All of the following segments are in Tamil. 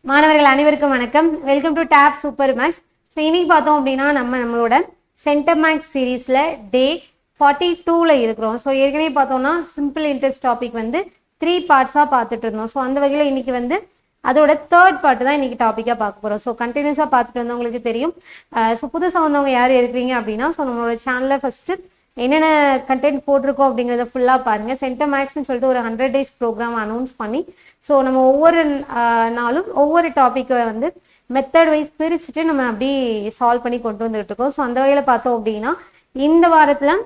மாணவர்கள் அனைவருக்கும் வணக்கம். Welcome to tab super maths. So இன்னைக்கு பார்த்தோம் அப்படின்னா நம்மளோட சென்டர் மேக்ஸ் சீரீஸில் டே 42ல் இருக்கிறோம். ஸோ ஏற்கனவே பார்த்தோம்னா சிம்பிள் இன்ட்ரெஸ்ட் டாபிக் வந்து 3 பார்ட்ஸாக பார்த்துட்டு இருந்தோம். ஸோ அந்த வகையில் இன்னைக்கு வந்து அதோட தேர்ட் பார்ட் தான் இன்னைக்கு டாப்பிக்காக பார்க்க போகிறோம். ஸோ கண்டினியூஸாக பார்த்துட்டு வந்தவங்களுக்கு தெரியும். ஸோ புதுசாக வந்தவங்க யார் இருக்கிறீங்க அப்படின்னா ஸோ நம்மளோட சேனலில் ஃபஸ்ட்டு என்னென்ன கண்டென்ட் போட்டிருக்கோம் அப்படிங்கிறத ஃபுல்லாக பாருங்கள். சென்டர் மேக்ஸ்னு சொல்லிட்டு ஒரு 100 days ப்ரோக்ராம் அனௌன்ஸ் பண்ணி ஸோ நம்ம ஒவ்வொரு நாளும் ஒவ்வொரு டாப்பிக்கை வந்து மெத்தட் வைஸ் பிரிச்சுட்டு நம்ம அப்படி சால்வ் பண்ணி கொண்டு வந்துட்டு இருக்கோம். ஸோ அந்த வகையில் பார்த்தோம் அப்படின்னா இந்த வாரத்தில்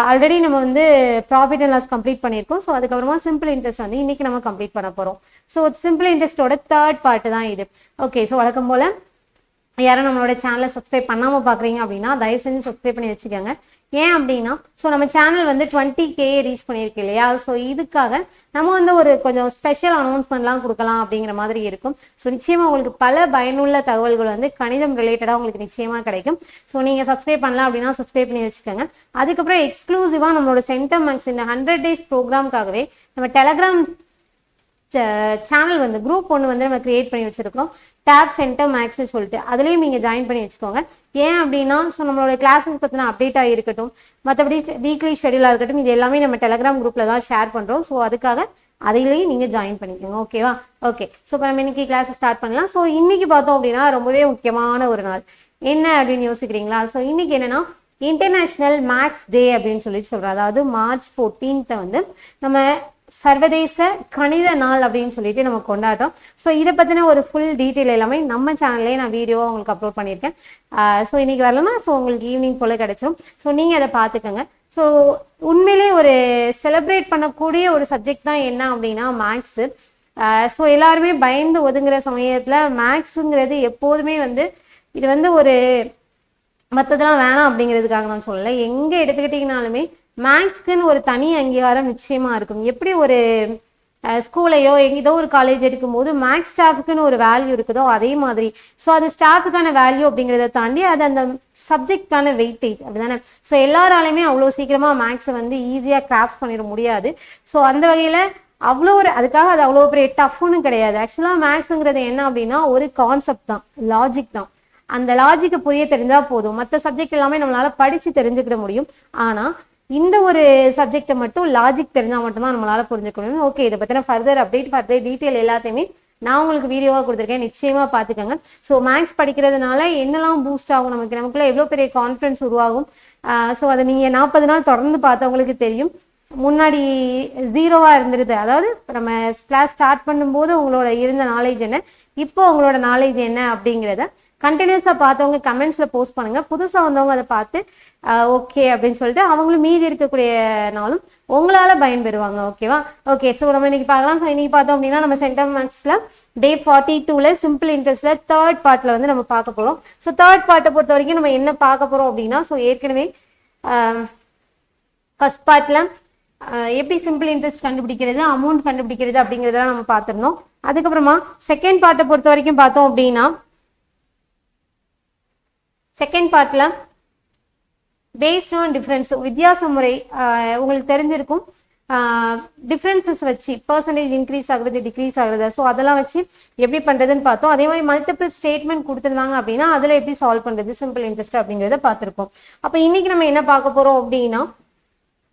ஆல்ரெடி நம்ம வந்து ப்ராஃபிட் அண்ட் லாஸ் கம்ப்ளீட் பண்ணியிருக்கோம். ஸோ அதுக்கப்புறமா சிம்பிள் இன்ட்ரெஸ்ட் வந்து இன்னைக்கு நம்ம கம்ப்ளீட் பண்ண போகிறோம். ஸோ சிம்பிள் இன்ட்ரெஸ்ட்டோட தேர்ட் பார்ட் தான் இது. ஓகே, ஸோ வழக்கம் போல் யாரும் நம்மளோட சேனலை சப்ஸ்கிரைப் பண்ணாமல் பார்க்குறீங்க அப்படின்னா தயவு செஞ்சு சப்ஸ்கிரைப் பண்ணி வச்சுக்கோங்க. ஏன் அப்படின்னா ஸோ நம்ம சேனல் வந்து 20K ரீச் பண்ணியிருக்கு இல்லையா? ஸோ இதுக்காக நம்ம வந்து ஒரு கொஞ்சம் ஸ்பெஷல் அனௌன்ஸ்மெண்ட்லாம் கொடுக்கலாம் அப்படிங்கிற மாதிரி இருக்கும். ஸோ நிச்சயமாக உங்களுக்கு பல பயனுள்ள தகவல்கள் வந்து கணிதம் ரிலேட்டடாக உங்களுக்கு நிச்சயமாக கிடைக்கும். ஸோ நீங்கள் சப்ஸ்கிரைப் பண்ணலாம் அப்படின்னா சப்ஸ்கிரைப் பண்ணி வச்சுக்கோங்க. அதுக்கப்புறம் எக்ஸ்க்ளூசிவாக நம்மளோட சென்டர் மேக்ஸ் இந்த 100 days ப்ரோக்ராம்காகவே நம்ம டெலகிராம் சேனல் வந்து குரூப் ஒன்று வந்து நம்ம கிரியேட் பண்ணி வச்சுருக்கோம், டேப் சென்டர் மேக்ஸ்னு சொல்லிட்டு. அதுலேயும் நீங்கள் ஜாயின் பண்ணி வச்சுக்கோங்க. ஏன் அப்படின்னா ஸோ நம்மளோட கிளாஸஸ் பற்றின அப்டேட்டாக இருக்கட்டும், மற்றபடி வீக்லி ஷெடியூலாக இருக்கட்டும், இது எல்லாமே நம்ம டெலகிராம் குரூப்பில் தான் ஷேர் பண்ணுறோம். ஸோ அதுக்காக அதையிலையும் நீங்கள் ஜாயின் பண்ணிக்கோங்க. ஓகேவா? ஓகே, ஸோ இப்போ நம்ம இன்னைக்கு கிளாஸை ஸ்டார்ட் பண்ணலாம். ஸோ இன்னைக்கு பார்த்தோம் அப்படின்னா ரொம்பவே முக்கியமான ஒரு நாள். என்ன அப்படின்னு யோசிக்கிறீங்களா? ஸோ இன்னைக்கு என்னன்னா இன்டர்நேஷ்னல் மேக்ஸ் டே அப்படின்னு சொல்கிறோம். அதாவது March 14th வந்து நம்ம சர்வதேச கணித நாள் அப்படின்னு சொல்லிட்டு நம்ம கொண்டாடுறோம். ஸோ இதை பற்றின ஒரு ஃபுல் டீட்டெயில் எல்லாமே நம்ம சேனல்லே நான் வீடியோவாக உங்களுக்கு அப்லோட் பண்ணியிருக்கேன். ஸோ இன்னைக்கு வரலன்னா ஸோ உங்களுக்கு ஈவினிங் போல் கிடைச்சிடும். ஸோ நீங்கள் அதை பார்த்துக்கோங்க. ஸோ உண்மையிலே ஒரு செலிப்ரேட் பண்ணக்கூடிய ஒரு சப்ஜெக்ட் தான் என்ன அப்படின்னா மேக்ஸு. ஸோ எல்லாருமே பயந்து ஒதுங்குற சமயத்தில் மேக்ஸுங்கிறது எப்போதுமே வந்து இது வந்து ஒரு மற்றதெல்லாம் வேணாம் அப்படிங்கிறதுக்காக நான் சொல்லலை. எங்கே எடுத்துக்கிட்டிங்கனாலுமே மேக்ஸ்க்குன்னு ஒரு தனி அங்கீகாரம் நிச்சயமாக இருக்கும். எப்படி ஒரு ஸ்கூலையோ ஏதோ ஒரு காலேஜ் எடுக்கும்போது மேக்ஸ் ஸ்டாஃபுக்குன்னு ஒரு வேல்யூ இருக்குதோ அதே மாதிரி ஸோ அது ஸ்டாஃபுக்கான வேல்யூ அப்படிங்கிறத தாண்டி அது அந்த சப்ஜெக்டான வெயிட்டேஜ் அப்படிதானே. ஸோ எல்லாராலையுமே அவ்வளோ சீக்கிரமாக மேக்ஸை வந்து ஈஸியாக கிராஃப்ட் பண்ணிட முடியாது. ஸோ அந்த வகையில் அவ்வளோ ஒரு அதுக்காக அது அவ்வளோ பெரிய டஃப்னு கிடையாது. ஆக்சுவலாக மேக்ஸுங்கிறது என்ன அப்படின்னா ஒரு கான்செப்ட் தான், லாஜிக் தான். அந்த லாஜிக்கை புரிய தெரிஞ்சால் போதும். மற்ற சப்ஜெக்ட் எல்லாமே நம்மளால படித்து தெரிஞ்சுக்கிட முடியும். ஆனால் இந்த ஒரு சப்ஜெக்டை மட்டும் லாஜிக் தெரிஞ்சால் மட்டும்தான் நம்மளால புரிஞ்சுக்க முடியும். ஓகே, இதை பற்றின ஃபர்தர் டீட்டெயில் எல்லாத்தையுமே நான் உங்களுக்கு வீடியோவாக கொடுத்துருக்கேன், நிச்சயமாக பார்த்துக்கோங்க. ஸோ மேக்ஸ் படிக்கிறதுனால என்னெல்லாம் பூஸ்ட் ஆகும், நமக்குள்ள எவ்வளோ பெரிய கான்ஃபிடன்ஸ் உருவாகும். ஸோ அதை நீங்கள் 40 நாள் தொடர்ந்து பார்த்தவங்களுக்கு தெரியும். முன்னாடி 0வாக இருந்துருது, அதாவது நம்ம கிளாஸ் ஸ்டார்ட் பண்ணும்போது உங்களோட இருந்த நாலேஜ் என்ன, இப்போ உங்களோட நாலேஜ் என்ன அப்படிங்கிறத கண்டினியூஸாக பார்த்தவங்க கமெண்ட்ஸில் போஸ்ட் பண்ணுங்கள். புதுசாக வந்தவங்க அதை பார்த்து ஓகே அப்படின்னு சொல்லிட்டு அவங்களும் மீதி இருக்கக்கூடிய நாளும் உங்களால் பயன்பெறுவாங்க. ஓகேவா? ஓகே, ஸோ நம்ம இன்னைக்கு பார்க்கலாம். ஸோ இன்னைக்கு பார்த்தோம் அப்படின்னா நம்ம சென்டர் மேக்ஸில் டே 42ல் சிம்பிள் இன்ட்ரெஸ்ட்டில் தேர்ட் பார்ட்டில் வந்து நம்ம பார்க்க போகிறோம். ஸோ தேர்ட் பார்ட்டை பொறுத்த வரைக்கும் நம்ம என்ன பார்க்க போகிறோம் அப்படின்னா ஸோ ஏற்கனவே ஃபர்ஸ்ட் பார்ட்டில் எப்படி சிம்பிள் இன்ட்ரெஸ்ட் கண்டுபிடிக்கிறது, அமௌண்ட் கண்டுபிடிக்கிறது அப்படிங்கிறதெல்லாம் நம்ம பார்த்துருந்தோம். அதுக்கப்புறமா செகண்ட் பார்ட்டை பொறுத்த வரைக்கும் பார்த்தோம் அப்படின்னா செகண்ட் பார்ட்டில் பேஸ்ட் ஆன் டிஃப்ரென்ஸ் வித்தியாச முறை உங்களுக்கு தெரிஞ்சிருக்கும். டிஃப்ரென்சஸ் வச்சு பர்சன்டேஜ் இன்க்ரீஸ் ஆகுறது டிக்ரீஸ் ஆகுறது ஸோ அதெல்லாம் வச்சு எப்படி பண்ணுறதுன்னு பார்த்தோம். அதே மாதிரி மல்டிபிள் ஸ்டேட்மெண்ட் கொடுத்துருந்தாங்க அப்படின்னா அதில் எப்படி சால்வ் பண்ணுறது சிம்பிள் இன்ட்ரெஸ்ட் அப்படிங்கிறத பார்த்துருக்கோம். அப்போ இன்னைக்கு நம்ம என்ன பார்க்க போகிறோம் அப்படின்னா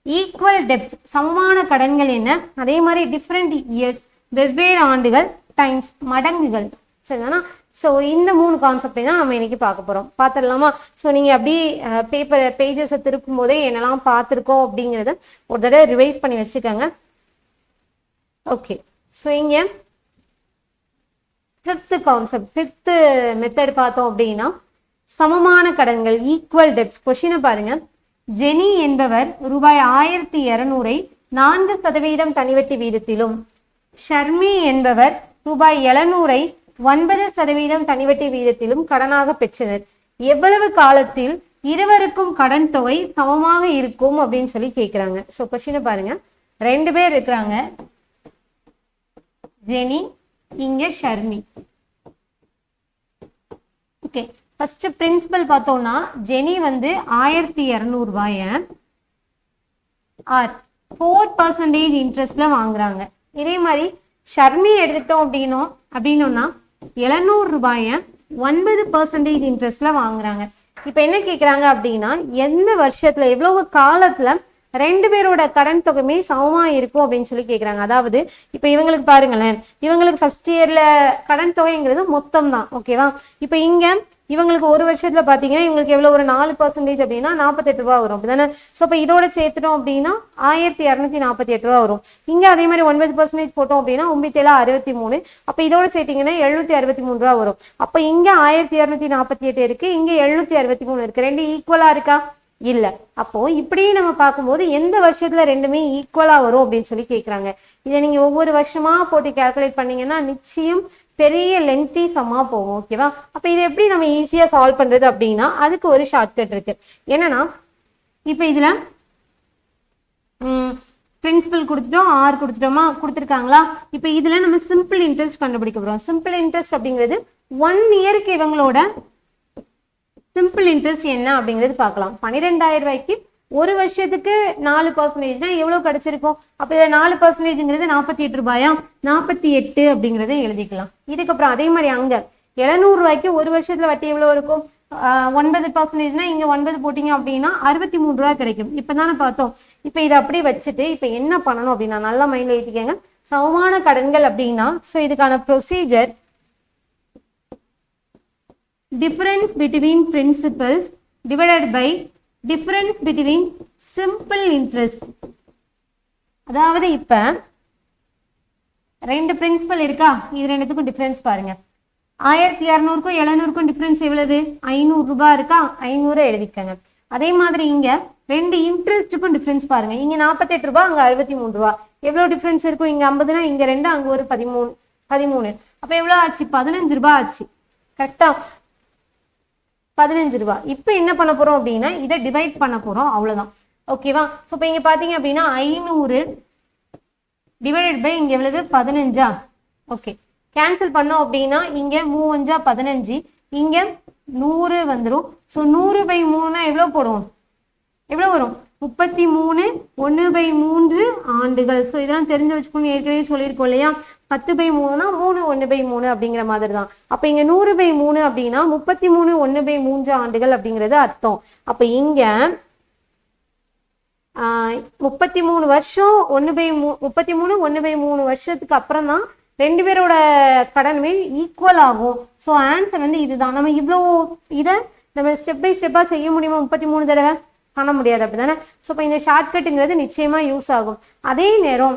ஈக்குவல் டெப்ட்ஸ் சமமான கடன்கள் என்ன, அதே மாதிரி டிஃப்ரெண்ட் இயர்ஸ் வெவ்வேறு ஆண்டுகள் டைம்ஸ் மடங்குகள். சரிதானா? ஸோ இந்த 3 கான்செப்டை தான் நம்ம இன்னைக்கு பார்க்க போகிறோம். பார்த்துடலாமா? ஸோ நீங்கள் அப்படி பேஜஸை திருப்பும் போதே என்னெல்லாம் பார்த்துருக்கோம் அப்படிங்கிறத ஒரு தடவை ரிவைஸ் பண்ணி வச்சுக்கோங்க. ஓகே, ஸோ இங்கே 5th கான்செப்ட் 5th மெத்தட் பார்த்தோம் அப்படின்னா சமமான கடன்கள் ஈக்குவல் டெப்ட்ஸ். கொஸ்டினை பாருங்க. ஜெனி என்பவர் ரூபாய் 1200 4% தனிவட்டி வீதத்திலும், ஷர்மி என்பவர் ரூபாய் 700 9% தனிவட்டி வீதத்திலும் கடனாக பெற்றனர். எவ்வளவு காலத்தில் இருவருக்கும் கடன் தொகை சமமாக இருக்கும் அப்படின்னு சொல்லி கேட்குறாங்க. ஸோ கொஸ்டினை பாருங்க. 2 பேர் இருக்கிறாங்க, ஜெனி இங்க ஷர்மி. ஓகே, ஃபர்ஸ்ட் பிரின்சிபல் பார்த்தோம்னா ஜெனி வந்து 1200 ரூபாய 4% இன்ட்ரெஸ்ட்ல வாங்குறாங்க. இதே மாதிரி ஷர்மி எடுத்துட்டோம் அப்படின்னோம்னா 700 ரூபாயை 9% இன்ட்ரெஸ்ட்ல வாங்குறாங்க. இப்ப என்ன கேக்குறாங்க அப்படின்னா எந்த வருஷத்துல எவ்வளவு காலத்துல ரெண்டு பேரோட கடன் தொகையுமே சமமா இருக்கும் அப்படின்னு சொல்லி கேக்குறாங்க. அதாவது இப்ப இவங்களுக்கு பாருங்களேன், இவங்களுக்கு ஃபர்ஸ்ட் இயர்ல கடன் தொகைங்கிறது மொத்தம் தான். ஓகேவா? இப்ப இங்க இவங்களுக்கு ஒரு வருஷத்துல பாத்தீங்கன்னா இவங்களுக்கு எவ்வளவு ஒரு 4% அப்படின்னா 48 ரூபா வரும் அப்படிதானே. சோ இப்ப இதோட சேர்த்துட்டோம் அப்படின்னா 1248 ரூபா வரும். இங்க அதே மாதிரி 9% போட்டோம் அப்படின்னா 9763. அப்ப இதோட சேர்த்தீங்கன்னா 763 ரூபா வரும். அப்ப இங்க 1248 இருக்கு, இங்க 763 இருக்கு. ரெண்டு ஈக்குவலா இருக்கா? இல்ல. அப்போ இப்படியே நம்ம பார்க்கும்போது எந்த வருஷத்துல ரெண்டுமே ஈக்குவலா வரும் அப்படின்னு சொல்லி கேக்குறாங்க. இதை நீங்க ஒவ்வொரு வருஷமா போட்டு கால்குலேட் பண்ணீங்கன்னா நிச்சயம் பெரிய லென்த்தி சம்மா போகும். ஓகேவா? அப்ப இதை எப்படி நம்ம ஈஸியா சால்வ் பண்றது அப்படின்னா அதுக்கு ஒரு ஷார்ட்கட் இருக்கு. என்னன்னா இப்ப இதுல பிரின்சிபல் கொடுத்துட்டோம், ஆர் கொடுத்துட்டோமா, கொடுத்துருக்காங்களா? இப்ப இதுல நம்ம சிம்பிள் இன்ட்ரெஸ்ட் கண்டுபிடிக்க போறோம். சிம்பிள் இன்ட்ரெஸ்ட் அப்படிங்கிறது 1 இயருக்கு இவங்களோட சிம்பிள் இன்ட்ரெஸ்ட் என்ன அப்படிங்கிறது பார்க்கலாம். 12,000 ரூபாய்க்கு ஒரு வருஷத்துக்கு 4%னா எவ்வளவு கிடைச்சிருக்கும்? அப்ப இதுல 4%ங்கிறது 48 ரூபாயா? 48 அப்படிங்கறத எழுதிக்கலாம். இதுக்கப்புறம் அதே மாதிரி அங்க 700 ரூபாய்க்கு ஒரு வருஷத்துல வட்டி எவ்வளவு இருக்கும்? 9%னா இங்க 9 போட்டீங்க அப்படின்னா 63 ரூபாய் கிடைக்கும். இப்பதானே பார்த்தோம். இப்ப இதை அப்படியே வச்சுட்டு இப்ப என்ன பண்ணணும் அப்படின்னா நல்லா மைண்ட்ல ஏத்திக்கங்க. சமமான கடன்கள் அப்படின்னா சோ இதுக்கான procedure difference between principals divided by difference between simple interest. அதாவது இப்ப ரெண்டு பிரின்சிபல் இருக்கா, இது ரெண்டுத்துக்கும் டிஃபரன்ஸ் பாருங்க. 1200க்கும் 700க்கும் டிஃபரன்ஸ் எவ்வளவு? 500 ரூபாய் இருக்கா? 500 எழுதிக்கங்க. அதே மாதிரி இங்க ரெண்டு இன்ட்ரெஸ்ட்டுக்கும் டிஃபரன்ஸ் பாருங்க. இங்க 48 ரூபாய், அங்க 63 ரூபாய். எவ்வளவு டிஃபரன்ஸ் இருக்கும்? இங்க 50னா இங்க 2, அங்க ஒரு 13. அப்ப எவ்வளவு ஆச்சு? 15 ரூபாய் ஆச்சு. கரெக்டா? 15 ரூபாய். இப்ப என்ன பண்ண போறோம் அப்படின்னா இதை டிவைட் பண்ண போறோம், அவ்வளவுதான். ஓகேவா? சோ இப்ப இங்க பாத்தீங்க அப்படின்னா 500 டிவைடட் பை இங்க எவ்வளவு? 15. ஓகே, கேன்சல் பண்ணோம் அப்படின்னா இங்க 3 15, இங்க 100 வந்துடும். சோ 100/3னா எவ்வளவு போடுவோம்? எவ்வளவு வரும்? 33 1/3 ஆண்டுகள். சோ இதெல்லாம் தெரிஞ்சு வச்சுக்கணும், ஏற்கனவே சொல்லியிருக்கோம் இல்லையா? 10/3னா 3 1/3 அப்படிங்கிற மாதிரி தான். அப்ப இங்க 100/3 அப்படின்னா 33 1/3 ஆண்டுகள் அப்படிங்கிறது அர்த்தம். அப்ப இங்க 33 வருஷம் 33 1/3 வருஷத்துக்கு அப்புறம் தான் ரெண்டு பேரோட கடனுமே ஈக்குவல் ஆகும். ஸோ ஆன்சர் வந்து இதுதான். நம்ம இவ்வளோ இதை நம்ம ஸ்டெப் பை ஸ்டெப்பா செய்ய முடியுமா? 33 தடவை பண்ண முடியாது, அப்படிதானே? ஸோ இப்போ இந்த ஷார்ட்கட்டுங்கிறது நிச்சயமா யூஸ் ஆகும். அதே நேரம்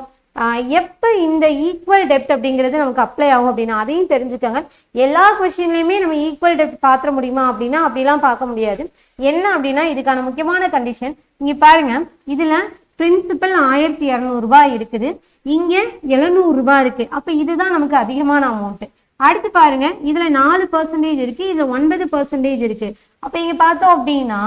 எப்போ இந்த ஈக்குவல் டெப்ட் அப்படிங்கிறது நமக்கு அப்ளை ஆகும் அப்படின்னா அதையும் தெரிஞ்சுக்கோங்க. எல்லா கொஸ்டின்லையுமே நம்ம ஈக்குவல் டெப்ட் பார்த்துட முடியுமா அப்படின்னா அப்படிலாம் பார்க்க முடியாது. என்ன அப்படின்னா இதுக்கான முக்கியமான கண்டிஷன் இங்க பாருங்க. இதுல பிரின்சிபல் 1200 ரூபாய் இருக்குது, இங்க 700 ரூபாய் இருக்கு. அப்ப இதுதான் நமக்கு அதிகமான அமௌண்ட். அடுத்து பாருங்க, இதுல 4% இருக்கு, இதுல 9% இருக்கு. அப்ப இங்க பார்த்தோம் அப்படின்னா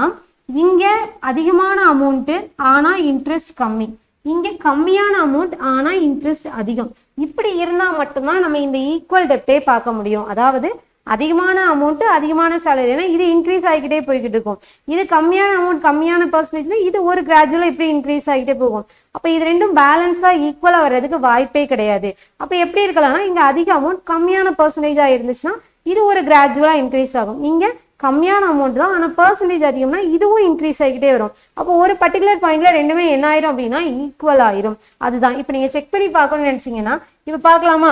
இங்க அதிகமான அமௌண்ட் ஆனா இன்ட்ரெஸ்ட் கம்மி, இங்க கம்மியான அமௌண்ட் ஆனா இன்ட்ரெஸ்ட் அதிகம். இப்படி இருந்தா மட்டும்தான் நம்ம இந்த ஈக்குவல் டெப்டே பார்க்க முடியும். அதாவது அதிகமான அமௌண்ட் அதிகமான சேலரி, இது இன்க்ரீஸ் ஆகிக்கிட்டே போய்கிட்டு இருக்கும். இது கம்மியான அமௌண்ட் கம்மியான பர்சன்டேஜ்னா இது ஒரு கிராஜுவலா இப்படி இன்க்ரீஸ் ஆகிட்டே போகும். அப்ப இது ரெண்டும் பேலன்ஸா ஈக்குவலா வர்றதுக்கு வாய்ப்பே கிடையாது. அப்ப எப்படி இருக்கலாம்னா இங்க அதிக அமௌண்ட் கம்மியான பர்சன்டேஜா இருந்துச்சுன்னா இது ஒரு கிராஜுவலா இன்க்ரீஸ் ஆகும். இங்க கம்மியான அமௌண்ட் தான் ஆனா பர்சன்டேஜ் அதிகம்னா இதுவும் இன்க்ரீஸ் ஆகிட்டே வரும். அப்போ ஒரு பர்டிகுலர் பாயிண்ட்ல ரெண்டுமே என்ன ஆயிரும் அப்படின்னா ஈக்குவல் ஆயிரும். அதுதான் இப்ப நீங்க செக் பண்ணி பார்க்கணும்னு நினைச்சீங்கன்னா இப்ப பார்க்கலாமா?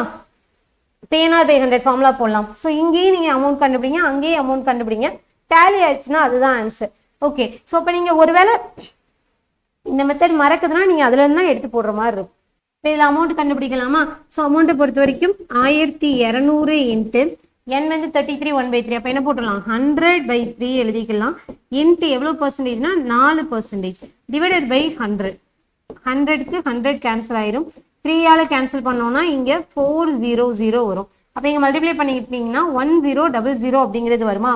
P/100 ஃபார்முலா போடலாம். ஸோ இங்கேயும் நீங்க அமௌண்ட் கண்டுபிடிங்க, அங்கேயும் அமௌண்ட் கண்டுபிடிங்க. டேலி ஆயிடுச்சுன்னா அதுதான் ஆன்சர். ஓகே, ஸோ இப்போ நீங்க ஒருவேளை இந்த மெத்தட் மறக்குதுன்னா நீங்க அதுல இருந்து தான் எடுத்து போடுற மாதிரி இருக்கும். இப்போ இதில் அமௌண்ட் கண்டுபிடிக்கலாமா? ஸோ அமௌண்ட்டை பொறுத்த வரைக்கும் 1200 இன்ட்டு n வந்து 33 1/3. அப்போ என்ன போட்டுடலாம்? 100/3 எழுதிக்கலாம். இன்ட்டு எவ்வளோ பர்சன்டேஜ்னா 4% டிவைடட் பை 100. 100க்கு 100 கேன்சல் ஆயிரும். 3ஆல கேன்சல் பண்ணோம்னா இங்க 400 வரும். அப்ப இங்க மல்டிப்ளை பண்ணிக்கிட்டீங்கன்னா 1000 அப்படிங்கிறது வருமா?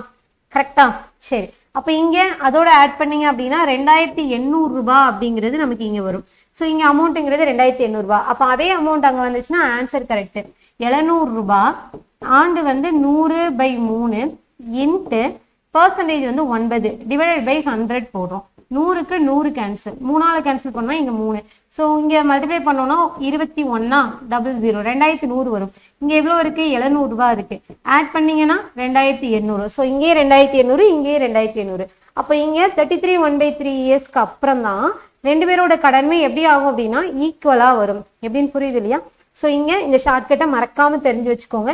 கரெக்டா? சரி, அப்ப இங்க அதோட ஆட் பண்ணீங்க அப்படின்னா 2800 ரூபாய் அப்படிங்கிறது நமக்கு இங்க வரும். ஸோ இங்க அமௌண்ட்ங்கிறது 2800 ரூபாய். அப்ப அதே அமௌண்ட் அங்க வந்துச்சுன்னா ஆன்சர் கரெக்ட். 700 ரூபாய் ஆண்டு வந்து 100/3 இன்ட்டு பர்சன்டேஜ் வந்து 9 டிவைடட் பை 100 போடுறோம். 100க்கு 100 கேன்சல், 3ஆல் கேன்சல் பண்ணால் இங்கே 3. ஸோ இங்கே மல்டிப்ளை பண்ணோன்னா 21 00 2100 வரும். இங்கே எவ்வளோ இருக்குது? 700 ரூபா இருக்குது. ஆட் பண்ணிங்கன்னா 2800. ஸோ இங்கே 2800, இங்கே 2800. அப்போ இங்கே 33 1/3 இயர்ஸ்க்கு அப்புறம் தான் ரெண்டு பேரோட கடன்மை எப்படி ஆகும் அப்படின்னா ஈக்குவலாக வரும். எப்படின்னு புரியுது இல்லையா? ஸோ இங்கே இந்த ஷார்ட்கட்டை மறக்காமல் தெரிஞ்சு வச்சுக்கோங்க.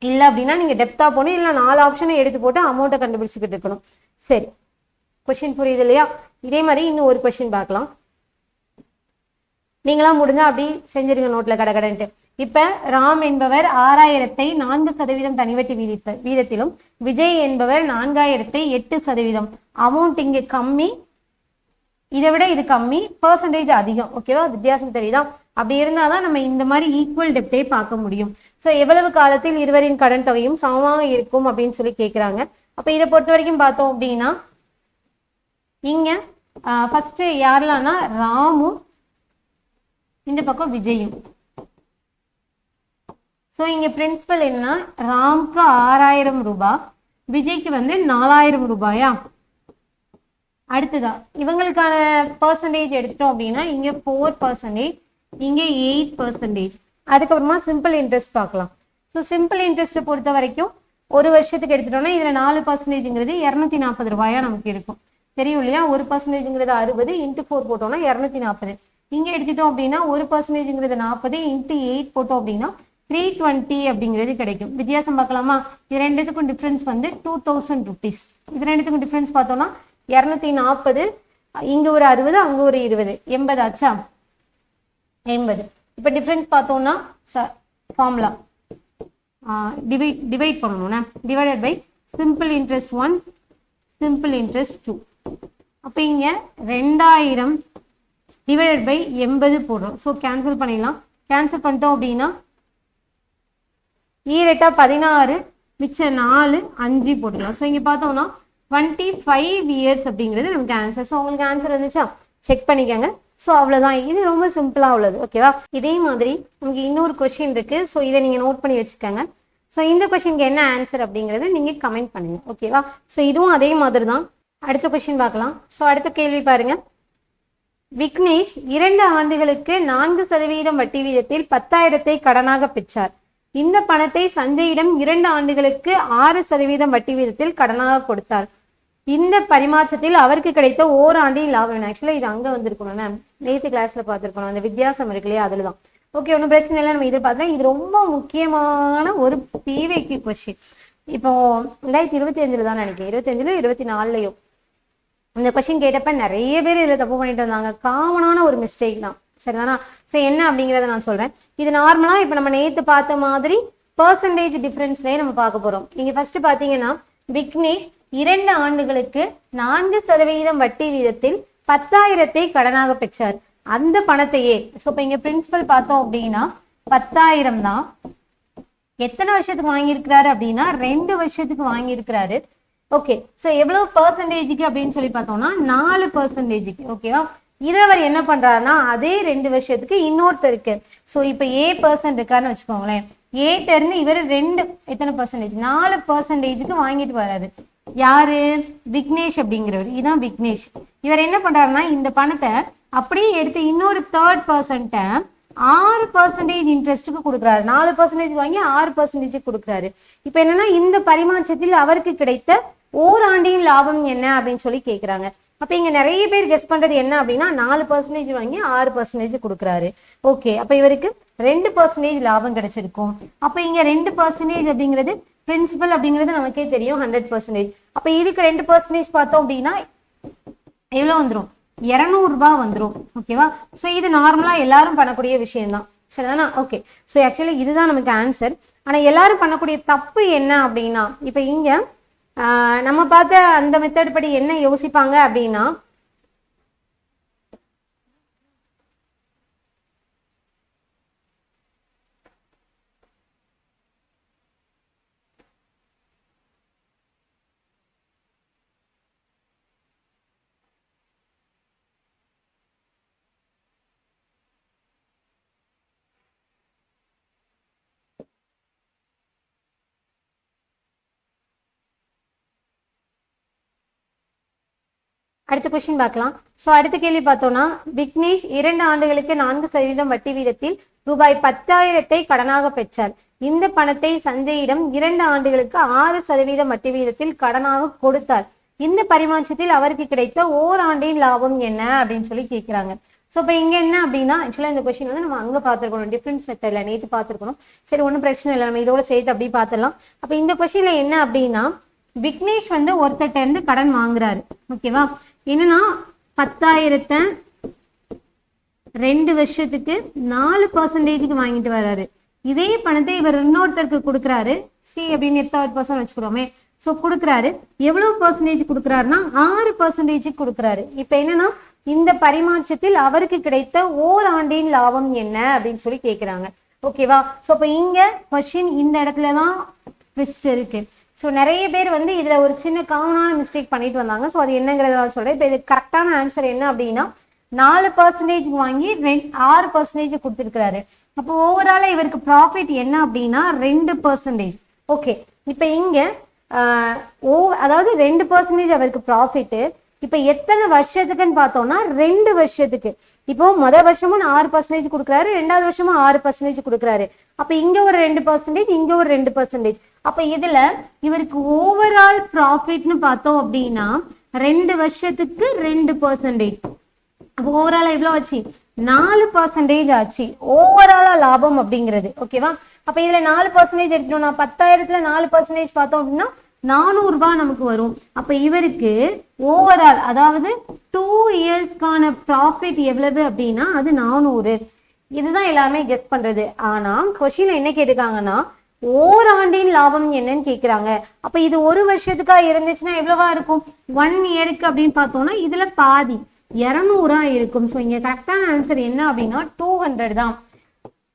இல்லை அப்படின்னா நீங்கள் டெப்த்தாக போகணும், இல்லை 4 ஆப்ஷனை எடுத்து போட்டு அமௌண்ட்டை கண்டுபிடிச்சிக்கிட்டு இருக்கணும். சரி, கொஸ்டின் புரியுது இல்லையா? இதே மாதிரி இன்னும் ஒரு கொஸ்டின் பார்க்கலாம். நீங்களாம் முடிஞ்சா அப்படி செஞ்சிருங்க நோட்டில் கடகடன்ட்டு. இப்போ ராம் என்பவர் 6000-ஐ 4% தனிவட்டி வீதத்திலும், விஜய் என்பவர் 4000-ஐ 8%. அமௌண்ட் இங்கே கம்மி, இதை விட இது கம்மி, பர்சன்டேஜ் அதிகம். ஓகேவா? வித்தியாசம் தெரியுதா? அப்படி இருந்தால் தான் நம்ம இந்த மாதிரி ஈக்குவல் டெப்டே பார்க்க முடியும். ஸோ எவ்வளவு காலத்தில் இருவரின் கடன் தொகையும் சமமாக இருக்கும் அப்படின்னு சொல்லி கேட்குறாங்க. அப்போ இதை பொறுத்த வரைக்கும் பார்த்தோம் அப்படின்னா இங்கே ஃபஸ்ட்டு யாரெல்லாம்னா ராமும் இந்த பக்கம் விஜயும். ஸோ இங்கே பிரின்சிபல் என்னன்னா ராம்க்கு 6000 ரூபாய், விஜய்க்கு வந்து 4000 ரூபாயா. அடுத்ததா இவங்களுக்கான பர்சன்டேஜ் எடுத்துட்டோம் அப்படின்னா இங்கே 4%, இங்கே 8%. அதுக்கப்புறமா சிம்பிள் இன்ட்ரெஸ்ட் பார்க்கலாம். ஸோ சிம்பிள் இன்ட்ரெஸ்ட்டை பொறுத்த வரைக்கும் ஒரு வருஷத்துக்கு எடுத்துட்டோம்னா இதில் 4%ங்கிறது 240 ரூபாயா நமக்கு இருக்கும். தெரியும் இல்லையா? 1%ங்கிறது 60 × 4 போட்டோம்னா 240. இங்கே எடுத்துட்டோம் அப்படின்னா 1%ங்கிறது 40 × 8 போட்டோம் அப்படின்னா 320 அப்படிங்கிறது கிடைக்கும். வித்தியாசம் பார்க்கலாமா? இது ரெண்டுத்துக்கும் டிஃப்ரென்ஸ் வந்து 2000 rupees. இது ரெண்டுத்துக்கும் டிஃப்ரென்ஸ் பார்த்தோம்னா 240, இங்கே ஒரு 60, அங்கே ஒரு 20, 80 ஆச்சா? 80. இப்போ டிஃப்ரென்ஸ் பார்த்தோம்னா ஃபார்முலா டிவைட் பண்ணணும்னா divided by simple interest 1, simple interest 2. அப்போ இங்கே 2000 டிவைடட் பை 80 போடுறோம். ஸோ கேன்சல் பண்ணிடலாம். கேன்சல் பண்ணிட்டோம் அப்படின்னா ஈரெட்டா 16, மிச்சம் 4, 5 போட்டுக்கலாம். ஸோ இங்கே பார்த்தோம்னா 25 இயர்ஸ் அப்படிங்கிறது நமக்கு ஆன்சர். ஸோ உங்களுக்கு ஆன்சர் வந்துச்சா? செக் பண்ணிக்கோங்க. ஸோ அவ்வளோதான், இது ரொம்ப சிம்பிளாக உள்ளது. ஓகேவா? இதே மாதிரி நமக்கு இன்னொரு கொஸ்டின் இருக்குது. ஸோ இதை நீங்கள் நோட் பண்ணி வச்சுக்கோங்க. ஸோ இந்த கொஸ்டினுக்கு என்ன ஆன்சர் அப்படிங்கிறத நீங்கள் கமெண்ட் பண்ணுங்கள். ஓகேவா? ஸோ இதுவும் அதே மாதிரி தான். அடுத்த கொஸ்டின் பார்க்கலாம். ஸோ அடுத்த கேள்வி பாருங்கள். விக்னேஷ் 2 ஆண்டுகளுக்கு 4% வட்டி வீதத்தில் 10,000-ஐ கடனாக பெற்றார். இந்த பணத்தை சஞ்சயிடம் 2 ஆண்டுகளுக்கு 6% வட்டி வீதத்தில் கடனாக கொடுத்தார். இந்த பரிமாற்றத்தில் அவருக்கு கிடைத்த ஓராண்டின் லாபம். ஆக்சுவலாக இது அங்கே வந்திருக்கணும் மேம், நேற்று கிளாஸில் பார்த்துருக்கணும். அந்த வித்தியாசம் இருக்கு இல்லையா? அதில் தான். ஓகே, ஒன்றும் பிரச்சனை இல்லை. நம்ம இதை பார்த்தா இது ரொம்ப முக்கியமான ஒரு பிவைக்கு கொஸ்டின். இப்போ 2025 தான் நினைக்கிறேன், 25 24 இந்த கொஸ்டின் கேட்டப்ப நிறைய பேர் இதில் தப்பு பண்ணிட்டு வந்தாங்க. காமனான ஒரு மிஸ்டேக் தான். சரிதானா? ஸோ என்ன அப்படிங்கிறத நான் சொல்கிறேன். இது நார்மலாக இப்போ நம்ம நேற்று பார்த்த மாதிரி பர்சன்டேஜ் டிஃப்ரென்ஸ்லேயே நம்ம பார்க்க போகிறோம். இங்கே ஃபர்ஸ்ட் பார்த்தீங்கன்னா விக்னேஷ் 2 ஆண்டுகளுக்கு 4% வட்டி வீதத்தில் 10,000-ஐ கடனாக பெற்றார். அந்த பணத்தையே, ஸோ இப்போ இங்கே பிரின்சிபல் பார்த்தோம் அப்படின்னா 10,000 தான். எத்தனை வருஷத்துக்கு வாங்கியிருக்கிறாரு அப்படின்னா 2 வருஷத்துக்கு வாங்கியிருக்கிறாரு. ஓகே, ஸோ எவ்வளவு பர்சன்டேஜுக்கு அப்படின்னு சொல்லி பார்த்தோம்னா 4%. ஓகேவா? இதை அவர் என்ன பண்றாருன்னா அதே 2 வருஷத்துக்கு இன்னொருத்தருக்கு, ஸோ இப்போ A% இருக்காருன்னு வச்சுக்கோங்களேன். ஏட்டர்னு இவர் 2 எத்தனை பர்சன்டேஜ் 4%க்கு வாங்கிட்டு வராரு. யாரு? விக்னேஷ் அப்படிங்கிறவர். இதுதான் விக்னேஷ். இவர் என்ன பண்றாருன்னா இந்த பணத்தை அப்படியே எடுத்து இன்னொரு 3rd 6% இன்ட்ரெஸ்ட்டுக்கு கொடுக்குறாரு. 4% வாங்கி 6% கொடுக்குறாரு. இப்போ என்னன்னா இந்த பரிமாற்றத்தில் அவருக்கு கிடைத்த ஓராண்டின் லாபம் என்ன அப்படின்னு சொல்லி கேட்குறாங்க. அப்போ இங்கே நிறைய பேர் கெஸ் பண்ணுறது என்ன அப்படின்னா 4% வாங்கி 6% கொடுக்குறாரு. ஓகே, அப்போ இவருக்கு 2% லாபம் கிடைச்சிருக்கும். அப்போ இங்கே 2% அப்படிங்கிறது பிரின்சிபல் அப்படிங்கிறது நமக்கே தெரியும் 100%. அப்போ இதுக்கு 2% பார்த்தோம் அப்படின்னா எவ்வளோ வந்துடும்? 200 ரூபாய் வந்துடும். ஓகேவா? ஸோ இது நார்மலாக எல்லாரும் பண்ணக்கூடிய விஷயம்தான். சரிதானா? ஓகே, ஸோ ஆக்சுவலி இதுதான் நமக்கு ஆன்சர். ஆனால் எல்லாரும் பண்ணக்கூடிய தப்பு என்ன அப்படின்னா இப்போ இங்கே நம்ம பார்த்த அந்த மெத்தட் படி என்ன யோசிப்பாங்க அப்படின்னா அடுத்த கொஸ்டின் பார்க்கலாம். ஸோ அடுத்த கேள்வி பார்த்தோம்னா, விக்னேஷ் 2 ஆண்டுகளுக்கு 4% வட்டி வீதத்தில் ரூபாய் 10,000 கடனாக பெற்றார். இந்த பணத்தை சஞ்சயிடம் 2 ஆண்டுகளுக்கு 6% வட்டி வீதத்தில் கடனாக கொடுத்தார். இந்த பரிமாற்றத்தில் அவருக்கு கிடைத்த ஓராண்டின் லாபம் என்ன அப்படின்னு சொல்லி கேட்கிறாங்க. ஸோ இப்போ இங்க என்ன அப்படின்னா, ஆக்சுவலா இந்த கொஸ்டின் வந்து நம்ம அங்க பார்த்துருக்கணும், டிஃபரன்ஸ் மெத்தட்ல நேற்று பார்த்துருக்கணும். சரி, ஒன்றும் பிரச்சனை இல்லை, நம்ம இதோட சேர்த்து அப்படி பார்த்துடலாம். அப்போ இந்த கொஸ்டின்ல என்ன அப்படின்னா, விக்னேஷ் வந்து ஒருத்தட்ட இருந்து கடன் வாங்குறாரு. ஓகேவா? என்னன்னா 10,000 2 வருஷத்துக்கு 4% வாங்கிட்டு வர்றாரு. இதே பணத்தை இவர் இன்னொருத்தருக்கு கொடுக்குறாரு. சி அப்படின்னு 8% வச்சுக்கிறோமே. ஸோ கொடுக்குறாரு. எவ்வளவு பர்சன்டேஜ் கொடுக்குறாருன்னா 6% கொடுக்குறாரு. இப்போ என்னன்னா, இந்த பரிமாற்றத்தில் அவருக்கு கிடைத்த ஓராண்டின் லாபம் என்ன அப்படின்னு சொல்லி கேட்குறாங்க. ஓகேவா? ஸோ இப்போ இங்க கொஸ்டின் இந்த இடத்துல தான் ட்விஸ்ட் இருக்கு. ஸோ நிறைய பேர் வந்து இதுல ஒரு சின்ன காமனான மிஸ்டேக் பண்ணிட்டு வந்தாங்க. ஸோ அது என்னங்கிறத சொல்றேன். இப்போ இது கரெக்டான ஆன்சர் என்ன அப்படின்னா, 4% வாங்கி 6% கொடுத்துருக்கிறாரு. அப்போ ஓவராலா இவருக்கு ப்ராஃபிட் என்ன அப்படின்னா 2%. ஓகே, இப்போ இங்க அதாவது 2% அவருக்கு ப்ராஃபிட். இப்ப எத்தனை வருஷத்துக்குன்னு பார்த்தோம்னா 2 வருஷத்துக்கு. இப்போ முதல் வருஷமும் 6% கொடுக்குறாரு, 2வது வருஷமும் 6% கொடுக்குறாரு. அப்ப இங்க ஒரு 2%, இங்க ஒரு 2%. அப்ப இதுல இவருக்கு ஓவரால் ப்ராஃபிட்னு பார்த்தோம் அப்படின்னா 2 வருஷத்துக்கு 2%. அப்போ ஓவராலா எவ்வளவு ஆச்சு? 4% ஆச்சு ஓவராலா லாபம் அப்படிங்கிறது. ஓகேவா? அப்ப இதுல 4% எடுத்துட்டோம்னா 10,000த்துல 4% பார்த்தோம் அப்படின்னா 400 ரூபாய் நமக்கு வரும். அப்ப இவருக்கு ஓவரால் அதாவது 2 இயர்ஸ்க்கான ப்ராஃபிட் எவ்வளவு அப்படின்னா அது 400. இதுதான் எல்லாருமே கெஸ் பண்றது. ஆனா கொஸ்டின் என்ன கேட்டுக்காங்கன்னா, ஓராண்டின் லாபம் என்னன்னு கேக்குறாங்க. அப்ப இது ஒரு வருஷத்துக்கா இருந்துச்சுன்னா எவ்வளவா இருக்கும்? 1 இயருக்கு அப்படின்னு பார்த்தோம்னா இதுல பாதி 200 இருக்கும். ஸோ இங்க கரெக்டான ஆன்சர் என்ன அப்படின்னா 200 தான்.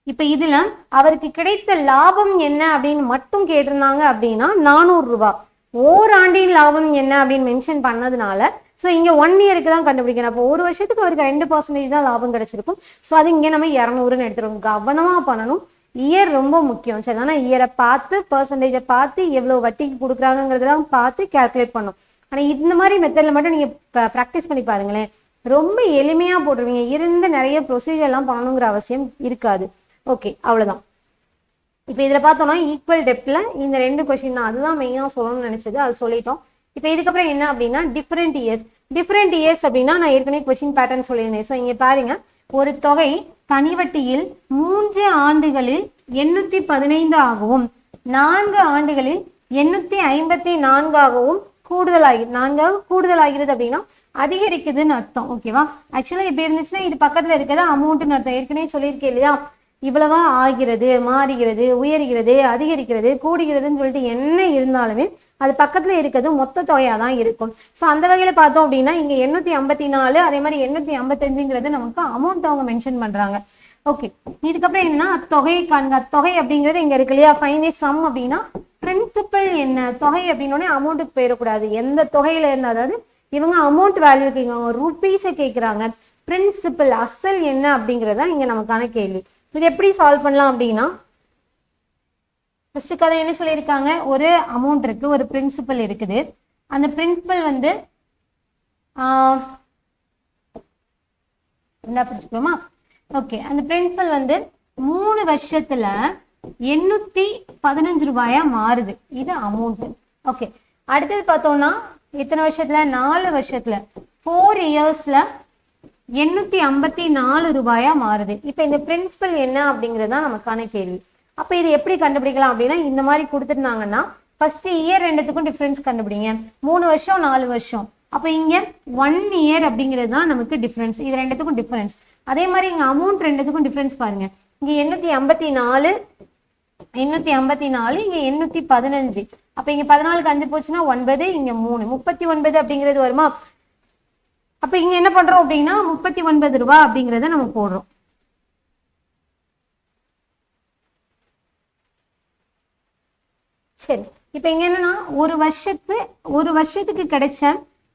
இப்ப இதுல அவருக்கு கிடைத்த லாபம் என்ன அப்படின்னு மட்டும் கேட்டிருந்தாங்க அப்படின்னா 400 ரூபாய். ஓராண்டின் லாபம் என்ன அப்படின்னு மென்ஷன் பண்ணதுனால ஸோ இங்க 1 இயருக்கு தான் கண்டுபிடிக்கணும். அப்போ ஒரு வருஷத்துக்கு அவருக்கு 2% தான் லாபம் கிடைச்சிருக்கும். ஸோ அது இங்க நம்ம 200ன்னு எடுத்துருவோம். கவனமா பண்ணணும். இயர் ரொம்ப முக்கியம். சரி, ஆனா இயரை பார்த்து பர்சன்டேஜை பார்த்து எவ்வளவு வட்டிக்கு கொடுக்குறாங்கிறதெல்லாம் பார்த்து கேல்குலேட் பண்ணும். ஆனா இந்த மாதிரி மெத்தட்ல மட்டும் நீங்க ப்ராக்டிஸ் பண்ணி பாருங்களேன், ரொம்ப எளிமையா போட்டுருவீங்க. இருந்து நிறைய ப்ரொசீஜர் எல்லாம் பண்ணணுங்கிற அவசியம் இருக்காது. ஓகே, அவ்வளவுதான். இப்போ இதுல பார்த்தோம்னா ஈக்குவல் டெப்த்ல இந்த 2 கொஸ்டின் தான், அதுதான் மெயினா சொல்லணும்னு நினைச்சது, அது சொல்லிட்டோம். இப்போ இதுக்கப்புறம் என்ன அப்படின்னா டிஃபரெண்ட் இயர்ஸ் அப்படின்னா நான் ஏற்கனவே கொஸ்டின் பேட்டர்ன் சொல்லியிருந்தேன். ஸோ இங்க பாருங்க, ஒரு தொகை தனிவட்டியில் 3 ஆண்டுகளில் 815 ஆகவும் 4 ஆண்டுகளில் 854 ஆகவும் கூடுதலாகிறது அப்படின்னா அதிகரிக்குதுன்னு அர்த்தம். ஓகேவா? ஆக்சுவலா இப்படி இருந்துச்சுன்னா இது பக்கத்துல இருக்கிறது அமௌண்ட்னு அர்த்தம். ஏற்கனவே சொல்லியிருக்கேன் இல்லையா, இவ்வளவா ஆகிறது, மாறுகிறது, உயர்கிறது, அதிகரிக்கிறது, கூடுகிறதுன்னு சொல்லிட்டு என்ன இருந்தாலுமே அது பக்கத்துல இருக்கிறது மொத்த தொகையா தான் இருக்கும். ஸோ அந்த வகையில பார்த்தோம் அப்படின்னா இங்க 854 அதே மாதிரி 855ங்கிறது நமக்கு அமௌண்ட் அவங்க மென்ஷன் பண்றாங்க. ஓகே, இதுக்கப்புறம் என்னன்னா தொகையை காண்க. தொகை அப்படிங்கிறது இங்க இருக்கு இல்லையா, ஃபைண்ட் தி சம் அப்படின்னா பிரின்சிபல் என்ன, தொகை அப்படின்னோடனே அமௌண்ட்டுக்கு போயிடக்கூடாது. எந்த தொகையில இருந்தா, அதாவது இவங்க அமௌண்ட் வேல்யூ கேட்குறாங்க, ருபீஸை கேட்குறாங்க, பிரின்சிபல் அசல் என்ன அப்படிங்கிறதா இங்க நமக்கான கேள்வி. இது எப்படி சால்வ் பண்ணலாம் அப்படின்னா, ஃபர்ஸ்ட் கதை என்ன சொல்லியிருக்காங்க, ஒரு அமௌண்ட் இருக்கு, ஒரு பிரின்சிபல் இருக்குது. அந்த பிரின்சிபல் வந்து என்ன பிரின்சிபலுமா? ஓகே, அந்த பிரின்சிபல் வந்து 3 வருஷத்துல 815 ரூபாயா மாறுது. இது அமௌண்ட். ஓகே, அடுத்தது பார்த்தோம்னா எத்தனை வருஷத்துல? 4 வருஷத்துல 4 இயர்ஸ்ல 854 ரூபாயா மாறுது. இப்ப இந்த பிரின்சிபல் என்ன அப்படிங்கிறது தான் நமக்கான கேள்வி. அப்ப இது எப்படி கண்டுபிடிக்கலாம் அப்படின்னா, இந்த மாதிரி கொடுத்துருந்தாங்கன்னா ஃபர்ஸ்ட் இயர் ரெண்டுத்துக்கும் டிஃபரன்ஸ் கண்டுபிடிங்க. 3 வருஷம் 4 வருஷம். அப்ப இங்க 1 இயர் அப்படிங்கிறது தான் நமக்கு டிஃபரன்ஸ். இது ரெண்டுத்துக்கும் டிஃபரன்ஸ். அதே மாதிரி இங்க அமௌண்ட் ரெண்டுத்துக்கும் டிஃபரன்ஸ் பாருங்க. இங்க 854, இங்க 815. அப்ப இங்க 14க்கு 5 போச்சுன்னா 9, இங்க 3, 39 அப்படிங்கிறது வருமா? அப்ப இங்க என்ன பண்றோம் அப்படின்னா 39 ரூபாய் அப்படிங்கிறத நம்ம போடுறோம். சரி, இப்ப இங்க என்னன்னா ஒரு வருஷத்துக்கு கிடைச்ச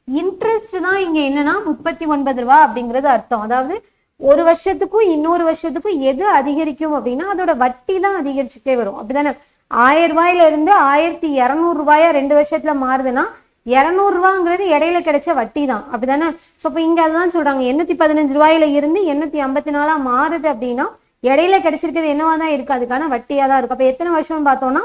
இன்ட்ரெஸ்ட் தான் இங்க என்னன்னா 39 ரூபாய் அப்படிங்கிறது அர்த்தம். அதாவது ஒரு வருஷத்துக்கும் இன்னொரு வருஷத்துக்கும் எது அதிகரிக்கும் அப்படின்னா அதோட வட்டி தான் அதிகரிச்சுட்டே வரும். அப்படிதானே? 1000 ரூபாயில இருந்து 1200 ரூபாயா 2 வருஷத்துல மாறுதுன்னா 200 இடையில கிடைச்ச வட்டி தான், அப்படிதானே? ஸோ இப்போ இங்க அதுதான் சொல்றாங்க, 815 இருந்து 854 மாறுது அப்படின்னா இடையில கிடைச்சிருக்கிறது என்னவா தான் இருக்கு, அதுக்கான வட்டியா தான் இருக்கு. அப்ப எத்தனை வருஷம் பார்த்தோம்னா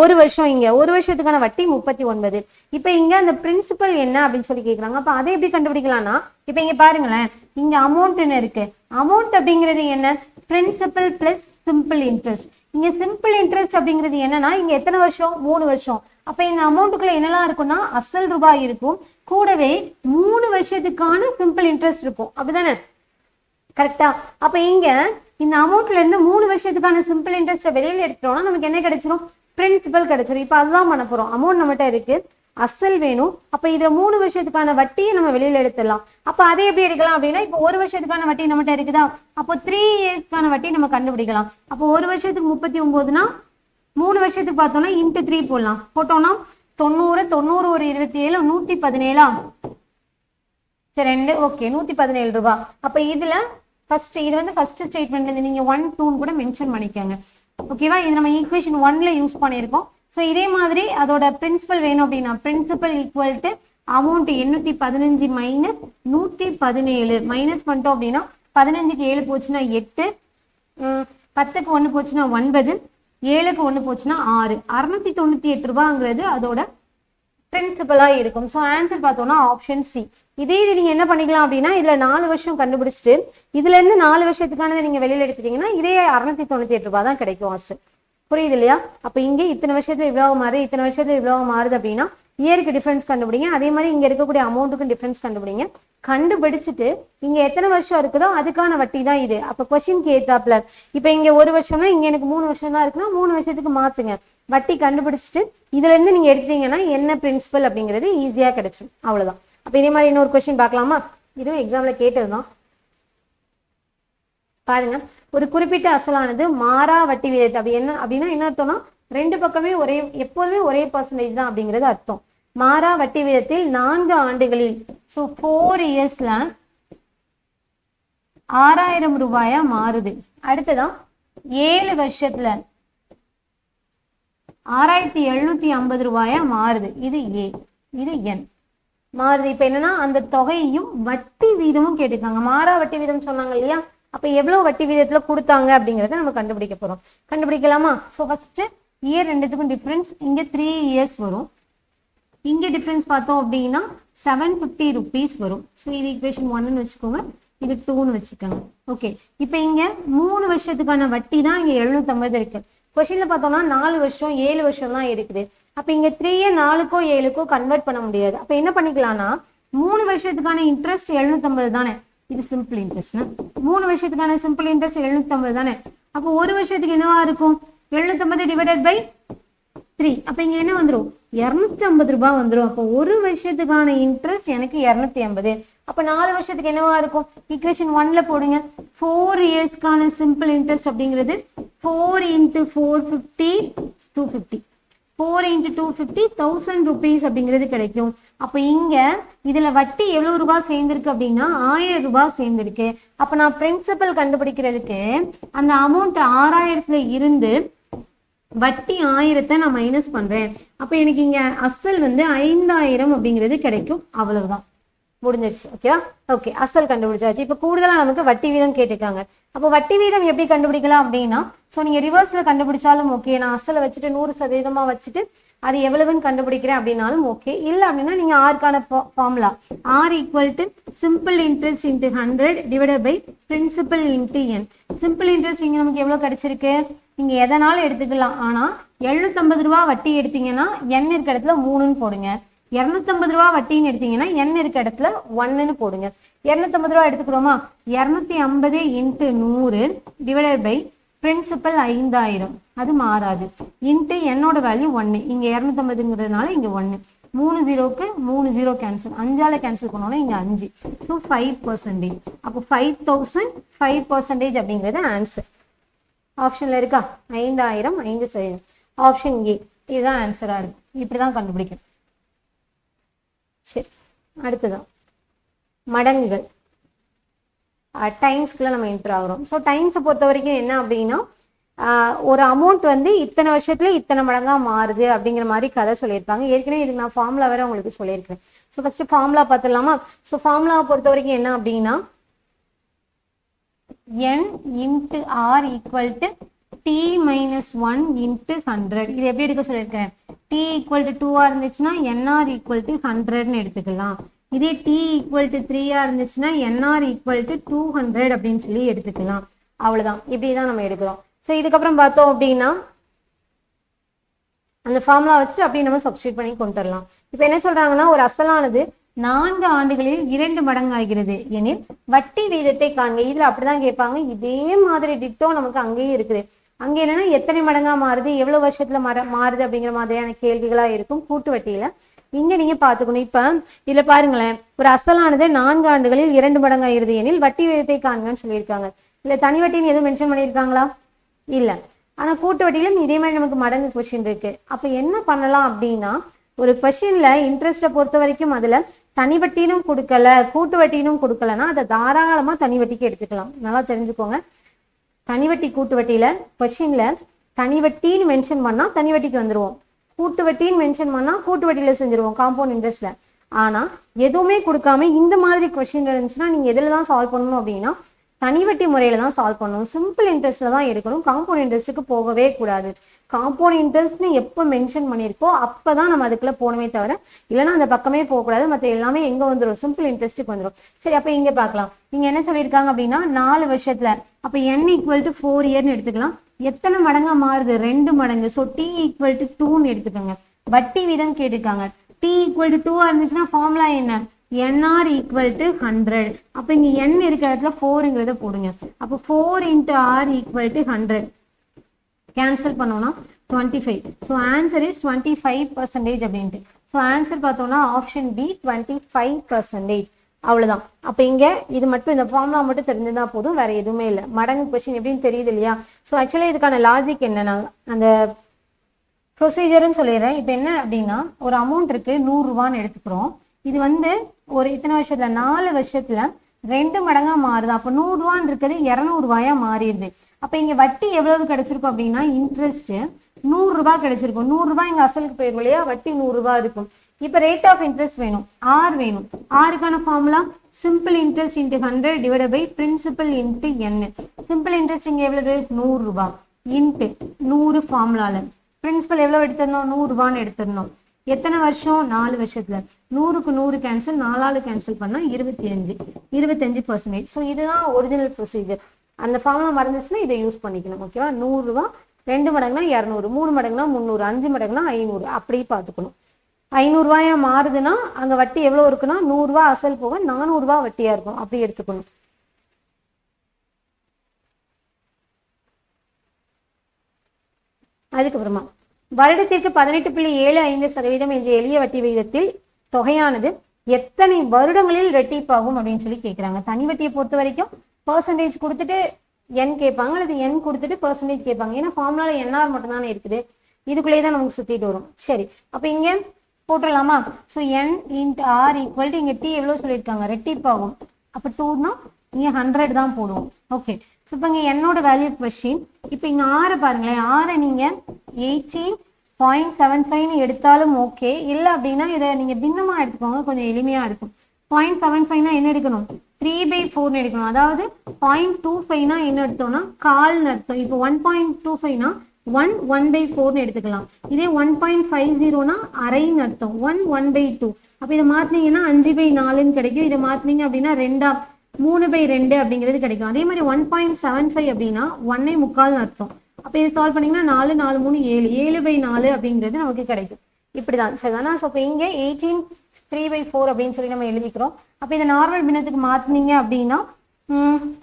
1 வருஷம். இங்க 1 வருஷத்துக்கான வட்டி 39. இப்ப இங்க அந்த பிரின்சிபல் என்ன அப்படின்னு சொல்லி கேக்குறாங்க. அப்ப அதை எப்படி கண்டுபிடிக்கலாம்னா, இப்ப இங்க பாருங்களேன், இங்க அமௌண்ட் என்ன இருக்கு, அமௌண்ட் அப்படிங்கிறது என்ன, பிரின்சிபல் பிளஸ் சிம்பிள் இன்ட்ரெஸ்ட். இங்க சிம்பிள் இன்ட்ரெஸ்ட் அப்படிங்கிறது என்னன்னா இங்க எத்தனை வருஷம், 3 வருஷம். அப்ப இந்த அமௌண்ட்டுக்குள்ள என்னெல்லாம் இருக்கும்னா அசல் ரூபாய் இருக்கும், கூடவே 3 வருஷத்துக்கான சிம்பிள் இன்ட்ரெஸ்ட் இருக்கும், அப்படிதானே? கரெக்டா? அப்ப இங்க இந்த அமௌண்ட்ல இருந்து 3 வருஷத்துக்கான சிம்பிள் இன்ட்ரெஸ்ட் வெளியில எடுத்துட்டோம்னா நமக்கு என்ன கிடைச்சிரும், பிரின்சிபல் கிடைச்சிரும். இப்ப அதுதான் பண்ண போறோம். அமௌண்ட் நம்மகிட்ட இருக்கு, அசல் வேணும். அப்ப இதுல 3 வருஷத்துக்கான வட்டியை நம்ம வெளியில எடுத்துடலாம். அப்ப அதை எப்படி எடுக்கலாம் அப்படின்னா, இப்ப 1 வருஷத்துக்கான வட்டி நம்மகிட்ட இருக்குதா, அப்போ 3 இயர்ஸ்க்கான வட்டி நம்ம கண்டுபிடிக்கலாம். அப்போ 1 வருஷத்துக்கு 39னா 3 வருஷத்துக்கு பார்த்தோம்னா இன்ட்டு 3 போடலாம். போட்டோம்னா 90 90 ஒரு 27 117 சரி 2 ஓகே 117 ரூபாய். அப்ப இதுல ஃபர்ஸ்ட் இது வந்து ஃபர்ஸ்ட் ஸ்டேட்மெண்ட்ல இருந்து நீங்க 1 2 கூட மென்ஷன் பண்ணிக்கோங்க. ஓகேவா? இது நம்ம ஈக்குவேஷன் 1ல யூஸ் பண்ணியிருக்கோம். ஸோ இதே மாதிரி அதோட பிரின்சிபல் வேணும் அப்படின்னா principal equal to amount 815 minus 117 minus பண்ணிட்டோம் அப்படின்னா 15க்கு 7 போச்சுன்னா 8, 10க்கு 1 போச்சுன்னா 9, 7க்கு 1 போச்சுன்னா 6, 698 ரூபாங்கிறது அதோட பிரின்சிபலா இருக்கும். ஸோ ஆன்சர் பார்த்தோம்னா ஆப்ஷன் சி. இதே இது நீங்க என்ன பண்ணிக்கலாம் அப்படின்னா இதுல 4 வருஷம் கண்டுபிடிச்சிட்டு இதுல இருந்து 4 வருஷத்துக்கானதை நீங்க வெளியில எடுத்துட்டீங்கன்னா இதே 698 ரூபாய் தான் கிடைக்கும் ஆசு. புரியுது இல்லையா? அப்ப இங்க இத்தனை வருஷத்துல இவ்வளவு மாறுது, இத்தனை வருஷத்துல இவ்வளவு மாறுது அப்படின்னா இயருக்கு டிஃபரன்ஸ் கண்டுபிடிங்க. அதே மாதிரி இங்க இருக்கக்கூடிய அமௌண்ட்டுக்கும் டிஃபரன்ஸ் கண்டுபிடிங்க. கண்டுபிடிச்சிட்டு இங்க எத்தனை வருஷம் இருக்குதோ அதுக்கான வட்டி தான் இது. அப்ப கொஸ்டின்க்கு ஏத்தாப்ல இப்ப இங்க 1 வருஷம்னா இங்க எனக்கு 3 வருஷம் தான் இருக்குன்னா 3 வருஷத்துக்கு மாத்துங்க. வட்டி கண்டுபிடிச்சிட்டு இதுல இருந்து நீங்க எடுத்தீங்கன்னா என்ன பிரின்சிபல் அப்படிங்கிறது ஈஸியா கிடைச்சிடும். அவ்வளவுதான். அப்ப இதே மாதிரி இன்னொரு கொஸ்டின் பார்க்கலாமா? இதுவும் எக்ஸாம்ல கேட்டதுதான். பாருங்க, ஒரு குறிப்பிட்ட அசலானது மாறா வட்டி விகிதத்தை அப்படி என்ன அப்படின்னா என்ன அர்த்தம்னா ரெண்டு பக்கமே ஒரே எப்போதுமே ஒரே பர்சன்டேஜ் தான் அப்படிங்கிறது அர்த்தம். மாறா வட்டி விகிதத்தில் 4 ஆண்டுகளில் 4 இயர்ஸ்ல 6000 ரூபாயா மாறுது. அடுத்ததான் 7 வருஷத்துல 6750 ரூபாயா மாறுது. இது ஏ, இது என் மாறுது. இப்ப என்னன்னா அந்த தொகையையும் வட்டி வீதமும் கேட்டுக்காங்க. மாறா வட்டி வீதம் சொன்னாங்க இல்லையா? அப்ப எவ்வளவு வட்டி வீதத்துல கொடுத்தாங்க அப்படிங்கறத நம்ம கண்டுபிடிக்க போறோம். கண்டுபிடிக்கலாமா? சோ ஃபர்ஸ்ட் இயர் ரெண்டுத்துக்கும் டிஃபரன்ஸ் இங்க 3 இயர்ஸ் வரும். இங்க டிஃபரன்ஸ் பார்த்தோம் அப்படின்னா 750 rupees வரும். ஸோ இது ஈக்குவேஷன் 1ன்னு வச்சுக்கோங்க, இது 2ன்னு வச்சுக்கோங்க. ஓகே, இப்போ இங்க 3 வருஷத்துக்கான வட்டி தான் இங்க 750 இருக்கு. கொஸ்டின்ல பார்த்தோம்னா 4 வருஷம் 7 வருஷம் தான் இருக்குது. அப்ப இங்க 3 4க்கோ 7க்கோ கன்வெர்ட் பண்ண முடியாது. அப்ப என்ன பண்ணிக்கலாம்னா 3 வருஷத்துக்கான இன்ட்ரெஸ்ட் 750 தானே, இது சிம்பிள் இன்ட்ரெஸ்ட். 3 வருஷத்துக்கான சிம்பிள் இன்ட்ரெஸ்ட் 750 தானே. அப்போ ஒரு வருஷத்துக்கு என்னவா இருக்கும், 750 டிவைடட் பை 3. அப்ப இங்க என்ன வந்துடும், 250 ரூபாய் வந்துடும். அப்போ ஒரு வருஷத்துக்கான இன்ட்ரெஸ்ட் எனக்கு 250. அப்ப 4 வருஷத்துக்கு என்னவா இருக்கும், ஈக்குவேஷன் 1ல போடுங்க. 4 இயர்ஸ்க்கான சிம்பிள் இன்ட்ரெஸ்ட் அப்படிங்கிறது 4 × 450 250. 4 × 250 1000 rupees அப்படிங்கிறது கிடைக்கும். அப்ப இங்க இதுல வட்டி எவ்வளவு ரூபாய் சேர்ந்திருக்கு அப்படின்னா 1000 ரூபாய் சேர்ந்திருக்கு. அப்ப நான் பிரின்சிபல் கண்டுபிடிக்கிறதுக்கு அந்த அமௌண்ட் 6000ல இருந்து வட்டி 1000 நான் மைனஸ் பண்றேன். அப்ப எனக்கு இங்க அசல் வந்து 5000 அப்படிங்கிறது கிடைக்கும். அவ்வளவுதான், முடிஞ்சிருச்சு. ஓகேவா? ஓகே, அசல் கண்டுபிடிச்சாச்சு. இப்ப கூடுதலா நமக்கு வட்டி வீதம் கேட்டிருக்காங்க. அப்போ வட்டி வீதம் எப்படி கண்டுபிடிக்கலாம் அப்படின்னா, ஸோ நீங்க ரிவர்ஸ்ல கண்டுபிடிச்சாலும் ஓகே, நான் அசலை வச்சுட்டு 100% வச்சுட்டு அது எவ்வளவுன்னு கண்டுபிடிக்கிறேன் அப்படின்னாலும் ஓகே. இல்லை அப்படின்னா நீங்க ஆர்க்கான formula R equal to simple interest into 100 divided by principal into N. Simple interest இங்க நமக்கு எவ்வளவு கிடைச்சிருக்கு, நீங்க எதனாலும் எடுத்துக்கலாம். ஆனா 750 ரூபாய் வட்டி எடுத்தீங்கன்னா என் இருக்க இடத்துல 3ன்னு போடுங்க. 250 ரூபாய் வட்டின்னு எடுத்தீங்கன்னா என் இருக்க இடத்துல 1ன்னு போடுங்க. 250 ரூபாய் எடுத்துக்கிறோமா, 250 × 100 டிவைடட் பை பிரின்சிபல் 5000, அது மாறாது, இன்ட்டு என்னோட வேல்யூ 1. இங்க 250ங்கிறதுனால இங்க 1. 3 0க்கு 3 0 கேன்சல், 5ஆல கேன்சல் பண்ணோம்னா இங்க 5. ஸோ 5%. அப்போ 5000 5% அப்படிங்கிறது ஆன்சர். ஆப்ஷன்ல இருக்கா, 5000 5%. ஆப்ஷன் ஏ இதுதான் ஆன்சரா இருக்கு. இப்படிதான் கண்டுபிடிக்கணும். சரி, அடுத்ததான் மடங்குகள். டைம்ஸ்க்குள்ள நம்ம என்டர் ஆகிறோம். ஸோ டைம்ஸை பொறுத்த வரைக்கும் என்ன அப்படின்னா ஒரு அமௌண்ட் வந்து இத்தனை வருஷத்துல இத்தனை மடங்கா மாறுது அப்படிங்கிற மாதிரி கதை சொல்லியிருப்பாங்க. ஏற்கனவே இதுக்கு நான் ஃபார்முலா வேற உங்களுக்கு சொல்லியிருக்கேன். ஸோ ஃபர்ஸ்ட் ஃபார்முலா பார்த்துடலாமா? ஸோ ஃபார்முலாவை பொறுத்த வரைக்கும் என்ன அப்படின்னா n into r equal to t minus 1 into 100. இது எப்படி எடுக்க சொல்லியிருக்கேன்? t equal to 2 இருந்துச்சுன்னா nr equal to 100 எடுத்துக்கலாம். இதே t equal to 3 இருந்துச்சுன்னா nr equal to 200 அப்படின்னு சொல்லி எடுத்துக்கலாம். அவ்வளவுதான். இப்படிதான் நம்ம எடுக்கிறோம். ஸோ இதுக்கப்புறம் பார்த்தோம் அப்படின்னா அந்த ஃபார்முலா வச்சுட்டு அப்படியே நம்ம சப்ஸ்டியூட் பண்ணி கொண்டு வரலாம். இப்போ என்ன சொல்றாங்கன்னா ஒரு அசலானது 4 ஆண்டுகளில் 2 மடங்கு ஆகிறது எனில் வட்டி வீதத்தை காண்க. இதுல அப்படிதான் கேட்பாங்க. இதே மாதிரி டிட்டோ நமக்கு அங்கேயே இருக்குது. அங்கே என்னன்னா எத்தனை மடங்கா மாறுது, எவ்வளவு வருஷத்துல மாறுது அப்படிங்கிற மாதிரியான கேள்விகளா இருக்கும் கூட்டு வட்டியில. இங்க நீங்க பாத்துக்கணும். இப்ப இதுல பாருங்களேன், ஒரு அசலானது 4 ஆண்டுகளில் 2 மடங்கு ஆகிறது எனில் வட்டி வீதத்தை காண்கன்னு சொல்லியிருக்காங்க. இல்ல தனி வட்டின்னு எதுவும் மென்ஷன் பண்ணியிருக்காங்களா? இல்ல. ஆனா கூட்டு வட்டியிலும் இதே மாதிரி நமக்கு மடங்கு கொஸ்டின் இருக்கு. அப்ப என்ன பண்ணலாம் அப்படின்னா ஒரு கொஸ்டின்ல இன்ட்ரெஸ்ட்டை பொறுத்த வரைக்கும் அதுல தனி வட்டினும் கொடுக்கல கூட்டு வட்டினும் கொடுக்கலன்னா அதை தாராளமா தனி வட்டிக்கு எடுத்துக்கலாம். நல்லா தெரிஞ்சுக்கோங்க. தனி வட்டி கூட்டு வட்டியில கொஸ்டின்ல தனி வட்டின்னு மென்ஷன் பண்ணா தனி வட்டிக்கு வந்துருவோம், கூட்டு வட்டின்னு மென்ஷன் பண்ணா கூட்டு வட்டியில செஞ்சிருவோம் காம்பவுண்ட் இன்ட்ரெஸ்ட்ல. ஆனா எதுவுமே கொடுக்காம இந்த மாதிரி கொஸ்டின் இருந்துச்சுன்னா நீங்க எதுல தான் சால்வ் பண்ணணும் அப்படின்னா தனி வட்டி முறையில தான் சால்வ் பண்ணணும். சிம்பிள் இன்ட்ரெஸ்ட்ல தான் எடுக்கணும். காம்பவுண்ட் இன்ட்ரெஸ்ட்டுக்கு போகவே கூடாது. காம்பவுண்ட் இன்ட்ரெஸ்ட்னு எப்போ மென்ஷன் பண்ணியிருக்கோ அப்பதான் நம்ம அதுக்குள்ள போகணுமே தவிர இல்லைன்னா அந்த பக்கமே போகக்கூடாது. மற்ற எல்லாமே எங்க வந்துடும்? சிம்பிள் இன்ட்ரெஸ்ட்டுக்கு வந்துடும். சரி, அப்ப இங்க பார்க்கலாம். நீங்க என்ன சொல்லியிருக்காங்க அப்படின்னா 4 வருஷத்துல அப்ப n ஈக்குவல் டு 4 இயர்னு எடுத்துக்கலாம். எத்தனை மடங்கா மாறுது? 2 மடங்கு. ஸோ t ஈக்குவல் டு 2ன்னு எடுத்துக்கோங்க. வட்டி வீதம் கேட்டிருக்காங்க. t ஈக்குவல் டு 2 இருந்துச்சுன்னா ஃபார்முலா என்ன? nr equal to 100. அப்ப இங்க n இருக்கிற இடத்துல 4ங்கிறத போடுங்க. அப்ப 4 into r equal to 100 cancel பண்ணோம்னா 25. ஸோ ஆன்சர் இஸ் 25% அப்படின்ட்டு. ஸோ ஆன்சர் பார்த்தோம்னா ஆப்ஷன் பி 25%. அவ்வளவுதான். அப்ப இங்க இது மட்டும் இந்த ஃபார்முலா மட்டும் தெரிஞ்சுதா போதும், வேற எதுவுமே இல்லை. மடங்கு கொஸ்டின் எப்படின்னு தெரியுது இல்லையா? ஸோ ஆக்சுவலி இதுக்கான லாஜிக் என்னன்னா அந்த ப்ரொசீஜர்னு சொல்லிடுறேன். இப்போ என்ன அப்படின்னா ஒரு அமௌண்ட் இருக்கு 100 ரூபான்னு எடுத்துக்கிறோம். இது வந்து ஒரு இத்தனை வருஷத்துல 4 வருஷத்துல 2 மடங்கா மாறுது. அப்ப 100 ரூபான்னு இருக்கிறது 200 ரூபாயா மாறிடுது. அப்ப இங்க வட்டி எவ்வளவு கிடைச்சிருக்கும் அப்படின்னா இன்ட்ரெஸ்ட் 100 ரூபாய் கிடைச்சிருக்கும். 100 ரூபாய் இங்க அசலுக்கு போயிருக்கும் இல்லையா? வட்டி 100 ரூபாய் இருக்கும். இப்ப ரேட் ஆஃப் இன்ட்ரெஸ்ட் வேணும், ஆர் வேணும். ஆருக்கான formula simple interest into 100 divide by principal into n. Simple interest இங்க எவ்வளவு? 100 ரூபாய் இன்ட்டு 100 ஃபார்முலால பிரின்சிபல் எவ்வளவு எடுத்திருந்தோம்? 100 ரூபான்னு எடுத்திருந்தோம். எத்தனை வருஷம்? 4 வருஷத்துல. 100க்கு 100 கேன்சல், 4ஆல கேன்சல் பண்ணா 25%. ஸோ இதுதான் ஒரிஜினல் ப்ரொசீஜர். அந்த ஃபார்முலா மறந்துச்சுன்னா இதை யூஸ் பண்ணிக்கணும். ஓகேவா? 100 ரூபாய் 2 மடங்குனா 200, 3 மடங்குனா 300, 5 மடங்குனா 500. அப்படி பார்த்துக்கணும். 500 ரூபாயா மாறுதுன்னா அங்க வட்டி எவ்வளவு இருக்குன்னா 100 ரூபாய் அசல் போக 400 ரூபாய் வட்டியா இருக்கும். அப்படி எடுத்துக்கணும். அதுக்கப்புறமா வருடத்திற்கு 18.75% என்ற எளிய வட்டி விகிதத்தில் தொகையானது எத்தனை வருடங்களில் ரெட்டிப்பாகும் அப்படின்னு சொல்லி கேட்கிறாங்க. தனி வட்டியை பொறுத்த வரைக்கும் பெர்சன்டேஜ் கொடுத்துட்டு n கேட்பாங்க, அல்லது n கொடுத்துட்டு பெர்சன்டேஜ் கேட்பாங்க. ஏன்னா ஃபார்முலால nr மட்டும் தானே இருக்குது. இதுக்குள்ளேயே தான் நமக்கு சுத்திட்டு வரும். சரி, அப்ப இங்க போட்டுடலாமா? So n into r equal to இங்க t எவ்வளவு சொல்லியிருக்காங்க? ரெட்டிப்பாகும். அப்ப 2னா இங்க 100 தான் போடுவோம். ஓகே. ஸோ இப்போ இங்கே என்னோட வேல்யூ கொஸ்டின். இப்போ இங்கே ஆரை பாருங்களேன். ஆரை நீங்கள் 18.75 எடுத்தாலும் ஓகே. இல்லை அப்படின்னா இதை நீங்கள் பின்னமாக எடுத்துக்கோங்க, கொஞ்சம் எளிமையாக இருக்கும். 0.75 என்ன எடுக்கணும்? 3/4 எடுக்கணும். அதாவது 0.25 என்ன எடுத்தோம்னா கால்னு அர்த்தம். இப்போ 1.25 1/4 எடுத்துக்கலாம். இதே 1.50 அரைன்னு அர்த்தம். 1/2. அப்போ இதை மாற்றினீங்கன்னா 5/4 கிடைக்கும். இதை மாற்றினீங்க அப்படின்னா 3/2 அப்படிங்கிறது கிடைக்கும். அதே மாதிரி 1.75 அப்படின்னா 1/4 அர்த்தம். அப்ப இதை சால்வ் பண்ணீங்கன்னா 4 4 3 7 7/4 அப்படிங்கிறது நமக்கு கிடைக்கும். இப்படிதான் சரிதானா? ஸோ இப்போ இங்க 18 3/4 அப்படின்னு சொல்லி நம்ம எழுதிக்கிறோம். அப்ப இதை நார்மல் பின்னத்துக்கு மாத்தினீங்க அப்படின்னா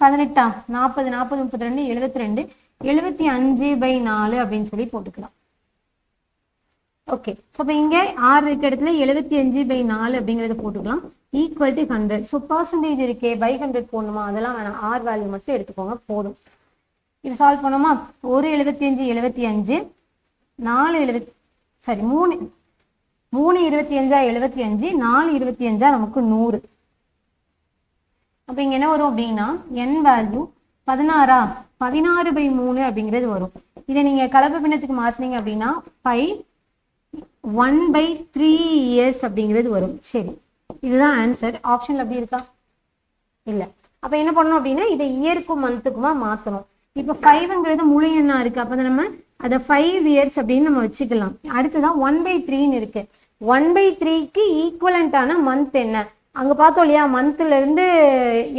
18 40 40 32 72 75/4 அப்படின்னு சொல்லி போட்டுக்கலாம். ஓகே. ஸோ இப்போ இங்கே ஆர் இருக்க இடத்துல 75/4 அப்படிங்கிறத போட்டுக்கலாம். Equal to 100. ஸோ பர்சன்டேஜ் இருக்கே பை 100 போடணுமா? அதெல்லாம் வேணாம். ஆர் வேல்யூ மட்டும் எடுத்துக்கோங்க போதும். இது சால்வ் பண்ணோமா? 1 75 75 4 3 25 75 4 25 நமக்கு 100. அப்போ இங்கே என்ன வரும் அப்படின்னா n வேல்யூ 16 16/3 அப்படிங்கிறது வரும். இதை நீங்கள் கலப்பு பின்னத்துக்கு மாற்றினீங்க அப்படின்னா 5 1/3 இயர்ஸ் அப்படிங்கிறது வரும். சரி, இதுதான் ஆன்சர். ஆப்ஷனில் அப்படி இருக்கா? இல்லை. அப்போ என்ன பண்ணணும் அப்படின்னா இதை இயருக்கும் மந்த்துக்குமா மாற்றணும். இப்போ 5ங்கிறது முழு எண்ணா இருக்குது. அப்போ நம்ம அதை 5 இயர்ஸ் அப்படின்னு நம்ம வச்சுக்கலாம். அடுத்துதான் 1/3ன்னு இருக்கு. 1/3க்கு ஈக்குவலண்டான மந்த் என்ன? அங்கே பார்த்தோம் இல்லையா, மந்த்லேருந்து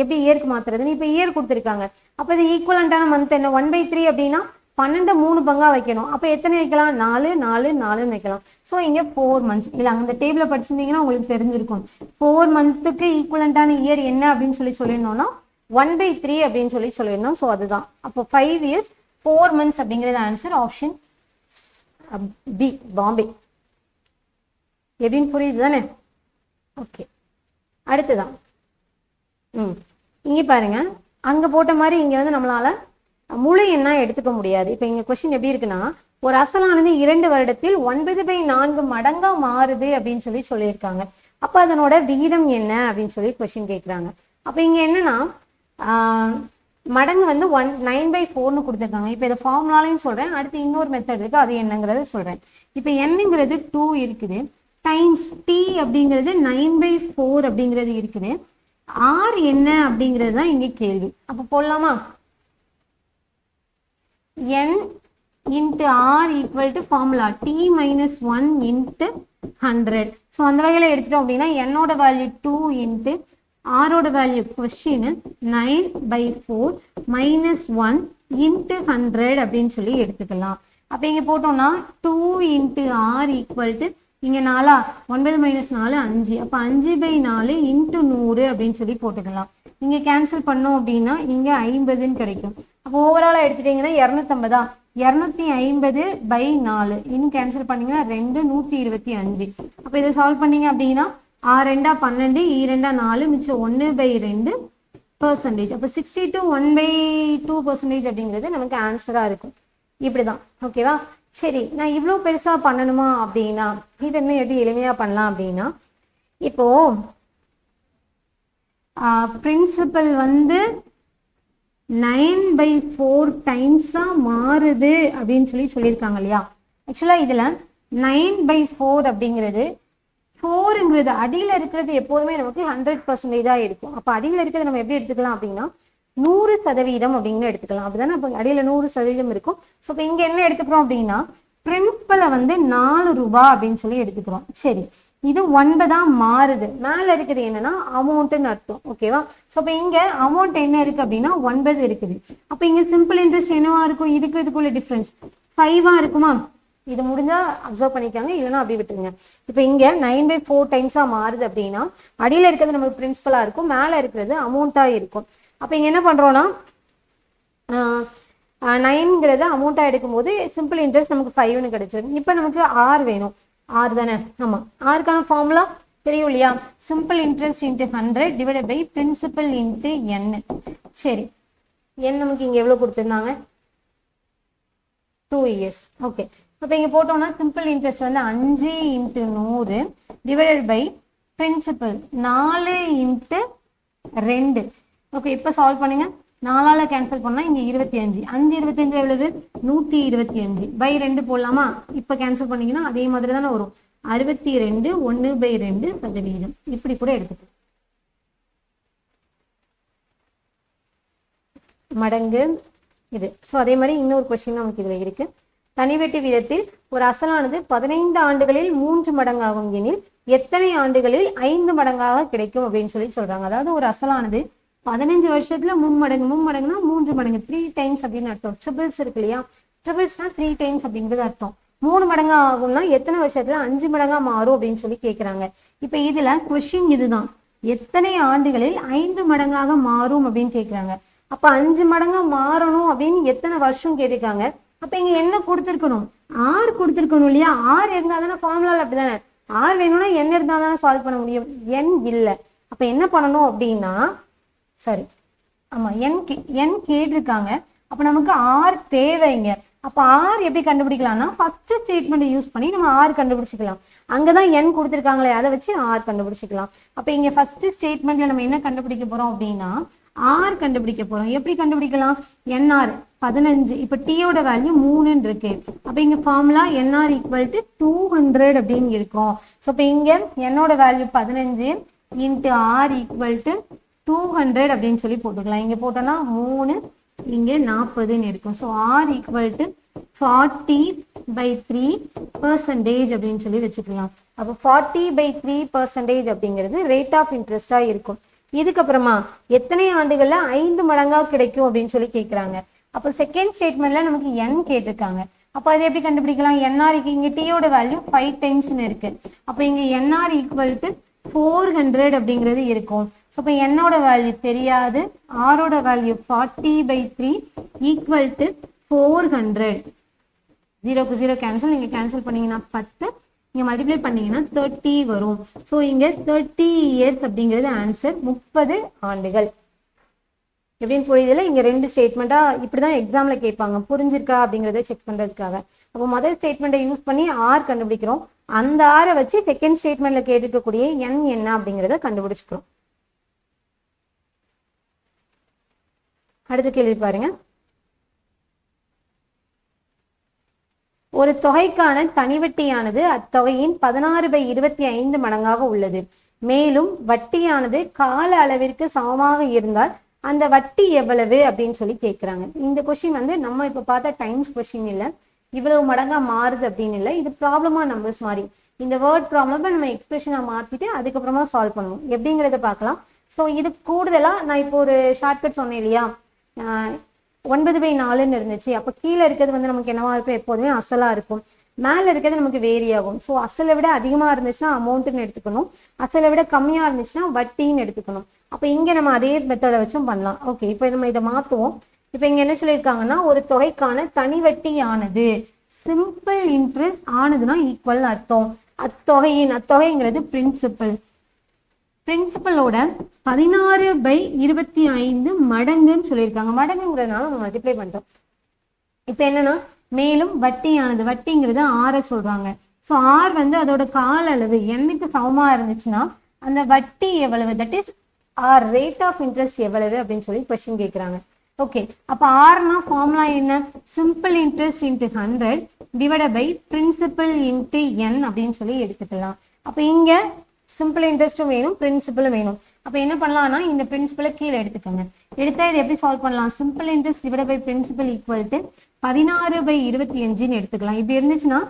எப்படி இயருக்கு மாற்றுறதுன்னு. இப்போ இயர் கொடுத்துருக்காங்க. அப்போ இது ஈக்குவலண்டான மந்த் என்ன? 1/3 அப்படின்னா 12 3 பங்காக வைக்கணும். அப்போ எத்தனை வைக்கலாம்? 4 4 4ன்னு வைக்கலாம். ஸோ இங்கே 4 மந்த்ஸ். இல்லை, அந்த டேபிளில் படிச்சிருந்தீங்கன்னா உங்களுக்கு தெரிஞ்சிருக்கும். 4 மந்த்துக்கு ஈக்குவலண்டான இயர் என்ன அப்படின்னு சொல்லியிருந்தோம்னா 1/3 அப்படின்னு சொல்லியிருந்தோம். ஸோ அதுதான். அப்போ 5 இயர்ஸ் 4 மந்த்ஸ் அப்படிங்கிறது ஆன்சர். Option B, Bombay. எப்படின்னு புரியுது தானே? ஓகே, அடுத்துதான். இங்கே பாருங்க, அங்கே போட்ட மாதிரி இங்கே வந்து நம்மளால முழு எண்ணா எடுத்துக்க முடியாது. இப்போ இங்கே கொஸ்டின் எப்படி இருக்குன்னா, ஒரு அசலானது 2 வருடத்தில் 9/4 மடங்கா மாறுது அப்படின்னு சொல்லியிருக்காங்க. அப்போ அதனோட விகிதம் என்ன அப்படின்னு சொல்லி கொஸ்டின் கேட்குறாங்க. அப்போ இங்கே என்னன்னா மடங்கு வந்து 9/4ன்னு கொடுத்துருக்காங்க. இப்போ இதை ஃபார்முலாலையும் சொல்கிறேன், அடுத்து இன்னொரு மெத்தட் இருக்குது, அது என்னங்கிறத சொல்கிறேன். இப்போ என்னங்கிறது 2 இருக்குது, டைம்ஸ் டி அப்படிங்கிறது 9/4 அப்படிங்கிறது இருக்குது. ஆர் என்ன அப்படிங்கிறது தான் இங்கே கேள்வி. அப்போ போடலாமா? n into r equal to formula t minus 1 into 100. So அந்த வகையில் எடுத்துட்டோம் அப்படின்னா என்னோட வேல்யூ 2 into ஆரோட வேல்யூ கொஸ்டின் 9/4 minus 1 into 100 அப்படின்னு சொல்லி எடுத்துக்கலாம். அப்போ இங்கே போட்டோம்னா 2 into r equal to இங்கே 4 9 - 4 5. அப்போ 5/4 into 100 அப்படின்னு சொல்லி போட்டுக்கலாம். இங்கே கேன்சல் பண்ணோம் அப்படின்னா இங்கே 50ன்னு கிடைக்கும். அப்போ ஓவராலாக எடுத்துட்டீங்கன்னா 250. 250/4 இன்னும் கேன்சல் பண்ணீங்கன்னா 2 125. அப்போ இதை சால்வ் பண்ணீங்க அப்படின்னா 6 2 12 2 4 மிச்சம் 1/2%. அப்போ 62 1/2% அப்படிங்கிறது நமக்கு ஆன்சராக இருக்கும். இப்படிதான். ஓகேவா? சரி, நான் இவ்வளோ பெருசாக பண்ணணுமா அப்படின்னா இது என்ன எப்படி எளிமையாக பண்ணலாம் அப்படின்னா, இப்போ பிரின்சிபல் வந்து 9/4 டைம்ஸாக மாறுது அப்படின்னு சொல்லியிருக்காங்க இல்லையா. ஆக்சுவலாக இதில் 9/4 அப்படிங்கிறது 4ங்கிறது அடியில் இருக்கிறது எப்போதுமே நமக்கு 100% இருக்கும். அப்போ அடியில் இருக்கிறது நம்ம எப்படி எடுத்துக்கலாம் அப்படின்னா 100% அப்படின்னு எடுத்துக்கலாம். அப்படிதானே? அப்போ அடியில் 100% இருக்கும். ஸோ இப்போ இங்கே என்ன எடுத்துக்கிறோம் அப்படின்னா பிரின்சிபலை வந்து 4 ரூபா அப்படின்னு சொல்லி எடுத்துக்கிறோம். சரி, இது 9 மாறுது. மேலே இருக்கிறது என்னன்னா அமௌண்ட்டுன்னு அர்த்தம். ஓகேவா? ஸோ இப்போ இங்கே அமௌண்ட் என்ன இருக்கு அப்படின்னா 9 இருக்குது. அப்போ இங்கே சிம்பிள் இன்ட்ரெஸ்ட் என்னவா இருக்கும்? இதுக்குள்ள டிஃப்ரென்ஸ் 5 இருக்குமா? இது முடிஞ்சா அப்சர்வ் பண்ணிக்காங்க, இல்லைன்னா அப்படி விட்டுருங்க. இப்போ இங்கே 9/4 டைம்ஸாக மாறுது அப்படின்னா அடியில் இருக்கிறது நமக்கு பிரின்சிபலாக இருக்கும், மேலே இருக்கிறது அமௌண்ட்டாக இருக்கும். அப்போ இங்கே என்ன பண்ணுறோன்னா 9ங்கிறது அமௌண்ட்டாக எடுக்கும்போது சிம்பிள் இன்ட்ரெஸ்ட் நமக்கு 5ன்னு கிடைச்சிருக்கு. இப்போ நமக்கு ஆர் வேணும். ஆர் தானே? ஆமாம். ஆருக்கான ஃபார்முலா தெரியும் இல்லையா? Simple interest into 100 divided by principal into n. சரி, n நமக்கு இங்கே எவ்வளோ கொடுத்துருந்தாங்க? 2 இயர்ஸ். ஓகே, அப்போ இங்கே போட்டோம்னா சிம்பிள் இன்ட்ரெஸ்ட் வந்து 5 × 100 டிவைடட் பை பிரின்சிபல் 4 × 2. ஓகே, இப்போ சால்வ் பண்ணுங்க. 4ஆல் கேன்சல் பண்ணால் இங்கே 25. 5 25 எவ்வளவு? 125 பை 2 போடலாமா? இப்போ கேன்சல் பண்ணிங்கன்னா அதே மாதிரி தானே வரும். 62 1/2%. இப்படி கூட எடுத்துக்கலாம். மடங்கு இது. ஸோ அதே மாதிரி இன்னொரு கொஸ்டின் நமக்கு இதில் இருக்கு. தனிவெட்டு வீதத்தில் ஒரு அசலானது 15 ஆண்டுகளில் 3 மடங்காகும் எனில் எத்தனை ஆண்டுகளில் 5 மடங்காக கிடைக்கும் அப்படின்னு சொல்றாங்க. அதாவது ஒரு அசலானது 15 வருஷத்துல 3 மடங்கு. 3 மடங்குனா 3 மடங்கு, 3 டைம்ஸ் அப்படின்னு அர்த்தம். ட்ரிபிள்ஸ் இருக்கு இல்லையா, ட்ரிபிள்ஸ்னா 3 டைம்ஸ் அப்படிங்கிறது அர்த்தம். 3 மடங்கா ஆகும்னா எத்தனை வருஷத்துல 5 மடங்கா மாறும் அப்படின்னு சொல்லி கேட்குறாங்க. இப்போ இதுல கொஸ்டின் இதுதான், எத்தனை ஆண்டுகளில் 5 மடங்காக மாறும் அப்படின்னு கேட்குறாங்க. அப்ப 5 மடங்கா மாறணும் அப்படின்னு எத்தனை வருஷம் கேட்டிருக்காங்க. அப்ப இங்க என்ன கொடுத்துருக்கணும்? ஆர் கொடுத்துருக்கணும் இல்லையா? ஆர் இருந்தா தானே ஃபார்முலால அப்படிதானே. ஆர் வேணும்னா என் இருந்தா தானே சால்வ் பண்ண முடியும். என் இல்லை. அப்ப என்ன பண்ணணும் அப்படின்னா, சரி ஆமா என் கேட்டிருக்காங்க. அப்ப நமக்கு ஆர் தேவைங்க. அப்ப ஆர் எப்படி கண்டுபிடிக்கலாம்னா ஃபர்ஸ்ட் ஸ்டேட்மெண்ட் யூஸ் பண்ணி நம்ம ஆர் கண்டுபிடிச்சிக்கலாம். அங்கதான் என் கொடுத்துருக்காங்களே, அதை வச்சு ஆர் கண்டுபிடிச்சிக்கலாம். அப்ப இங்க ஃபர்ஸ்ட் ஸ்டேட்மெண்ட்ல நம்ம என்ன கண்டுபிடிக்க போறோம் அப்படின்னா ஆர் கண்டுபிடிக்க போறோம். எப்படி கண்டுபிடிக்கலாம்? என்ஆர் 15. இப்போ டீயோட வேல்யூ 3ன்னு இருக்கு. அப்போ இங்கே ஃபார்முலா என்ஆர் ஈக்குவல் டு 200 அப்படின்னு இருக்கும். ஸோ இப்போ இங்கே என்னோட value 15 into R equal to 200 அப்படின்னு சொல்லி போட்டுக்கலாம். இங்கே போட்டோன்னா 3 இங்கே 40ன்னு இருக்கும். ஸோ ஆர் ஈக்குவல் டு 40/3% அப்படின்னு சொல்லி வச்சுக்கலாம். அப்போ 40/3% அப்படிங்கிறது ரேட் ஆஃப் இன்ட்ரெஸ்டாக இருக்கும். இதுக்கப்புறமா எத்தனை ஆண்டுகள்ல 5 மடங்கா கிடைக்கும் அப்படின்னு சொல்லி கேட்குறாங்க. அப்போ செகண்ட் ஸ்டேட்மெண்ட்ல நமக்கு n கேட்டிருக்காங்க. அப்போ அதை எப்படி கண்டுபிடிக்கலாம்? என்ஆருக்கு இங்கே டீயோட வேல்யூ 5 டைம்ஸ்ன்னு இருக்கு. அப்போ இங்கே என்ஆர் ஈக்குவல் டு 400 அப்படிங்கிறது இருக்கும். ஸோ இப்போ என்னோட வேல்யூ தெரியாது, ஆரோட வேல்யூ 40/3 ஈக்குவல் டு 400. 0க்கு 0 கேன்சல், நீங்கள் கேன்சல் பண்ணீங்கன்னா 10, இங்கே மல்டிப்ளை பண்ணீங்கன்னா 30 வரும். ஸோ இங்கே 30 இயர்ஸ் அப்படிங்கிறது ஆன்சர், 30 ஆண்டுகள். எப்படின்னு புரியுதுல? இங்கே 2 ஸ்டேட்மெண்ட்டாக இப்படி தான் எக்ஸாமில் கேட்பாங்க. புரிஞ்சிருக்கா அப்படிங்கிறத செக் பண்ணுறதுக்காக. அப்போ முதல் ஸ்டேட்மெண்ட்டை யூஸ் பண்ணி ஆர் கண்டுபிடிக்கிறோம். அந்த ஆரை வச்சு செகண்ட் ஸ்டேட்மெண்ட்டில் கேட்டிருக்கக்கூடிய என் என்ன அப்படிங்கிறத கண்டுபிடிச்சிக்கிறோம். அடுத்த கேள்வி பாருங்க. ஒரு தொகைக்கான தனிவட்டியானது அத்தொகையின் 16/25 மடங்காக உள்ளது. மேலும் வட்டியானது கால அளவிற்கு சமமாக இருந்தால் அந்த வட்டி எவ்வளவு அப்படின்னு சொல்லி கேட்குறாங்க. இந்த கொஸ்டின் வந்து நம்ம இப்போ பார்த்த டைம்ஸ் கொஸ்டின் இல்லை, இவ்வளவு மடங்கா மாறுது அப்படின்னு இல்லை. இது ப்ராப்ளமா நம்பர்ஸ் மாதிரி இந்த வேர்ட் ப்ராப்ளம் நம்ம எக்ஸ்பிரஷனாக மாற்றிட்டு அதுக்கப்புறமா சால்வ் பண்ணுவோம். எப்படிங்கிறத பார்க்கலாம். ஸோ இது கூடுதலாக நான் இப்போ ஒரு ஷார்ட்கட் சொன்னேன் இல்லையா, 9/4ன்னு இருந்துச்சு. அப்போ கீழே இருக்கிறது வந்து நமக்கு என்னவா இருக்கும்? எப்போதுமே அசலாக இருக்கும். மேலே இருக்கிறது நமக்கு வேரி ஆகும். ஸோ அசலை விட அதிகமாக இருந்துச்சுன்னா அமௌண்ட்டுன்னு எடுத்துக்கணும், அசலை விட கம்மியாக இருந்துச்சுன்னா வட்டின்னு எடுத்துக்கணும். அப்போ இங்கே நம்ம அதே மெத்தடை வச்சும் பண்ணலாம். ஓகே, இப்போ நம்ம இதை மாற்றுவோம். இப்போ இங்கே என்ன சொல்லியிருக்காங்கன்னா, ஒரு தொகைக்கான தனி வட்டியானது சிம்பிள் இன்ட்ரெஸ்ட் ஆனதுன்னா ஈக்குவல் அர்த்தம். அத்தொகைங்கிறது பிரின்சிபல். பிரின்சிபலோட 16/25 மடங்குன்னு சொல்லியிருக்காங்க. மடங்குங்கிறதுனால நம்ம மல்டிப்ளை பண்ணிட்டோம். இப்போ என்னன்னா, மேலும் வட்டிங்கிறது ஆரை சொல்றாங்க. ஸோ ஆர் வந்து அதோட கால அளவு என்னைக்கு சமமா இருந்துச்சுன்னா அந்த வட்டி எவ்வளவு, that is R rate of interest எவ்வளவு அப்படின்னு சொல்லி கொஸ்டின் கேட்குறாங்க. ஓகே, அப்போ ஆர்னா ஃபார்முலா என்ன? Simple interest into 100 divided by principal into N அப்படின்னு சொல்லி எடுத்துக்கலாம். அப்போ இங்கே சிம்பிள் இன்ட்ரெஸ்ட்டும் வேணும், பிரின்சிபலும் வேணும். அப்போ என்ன பண்ணலாம்னா, இந்த பிரின்சிபலை கீழே எடுத்துக்கோங்க. எடுத்தா இது எப்படி சால்வ் பண்ணலாம்? Simple interest divide by principal equal to 16/25ன்னு எடுத்துக்கலாம். இப்படி இருந்துச்சுன்னா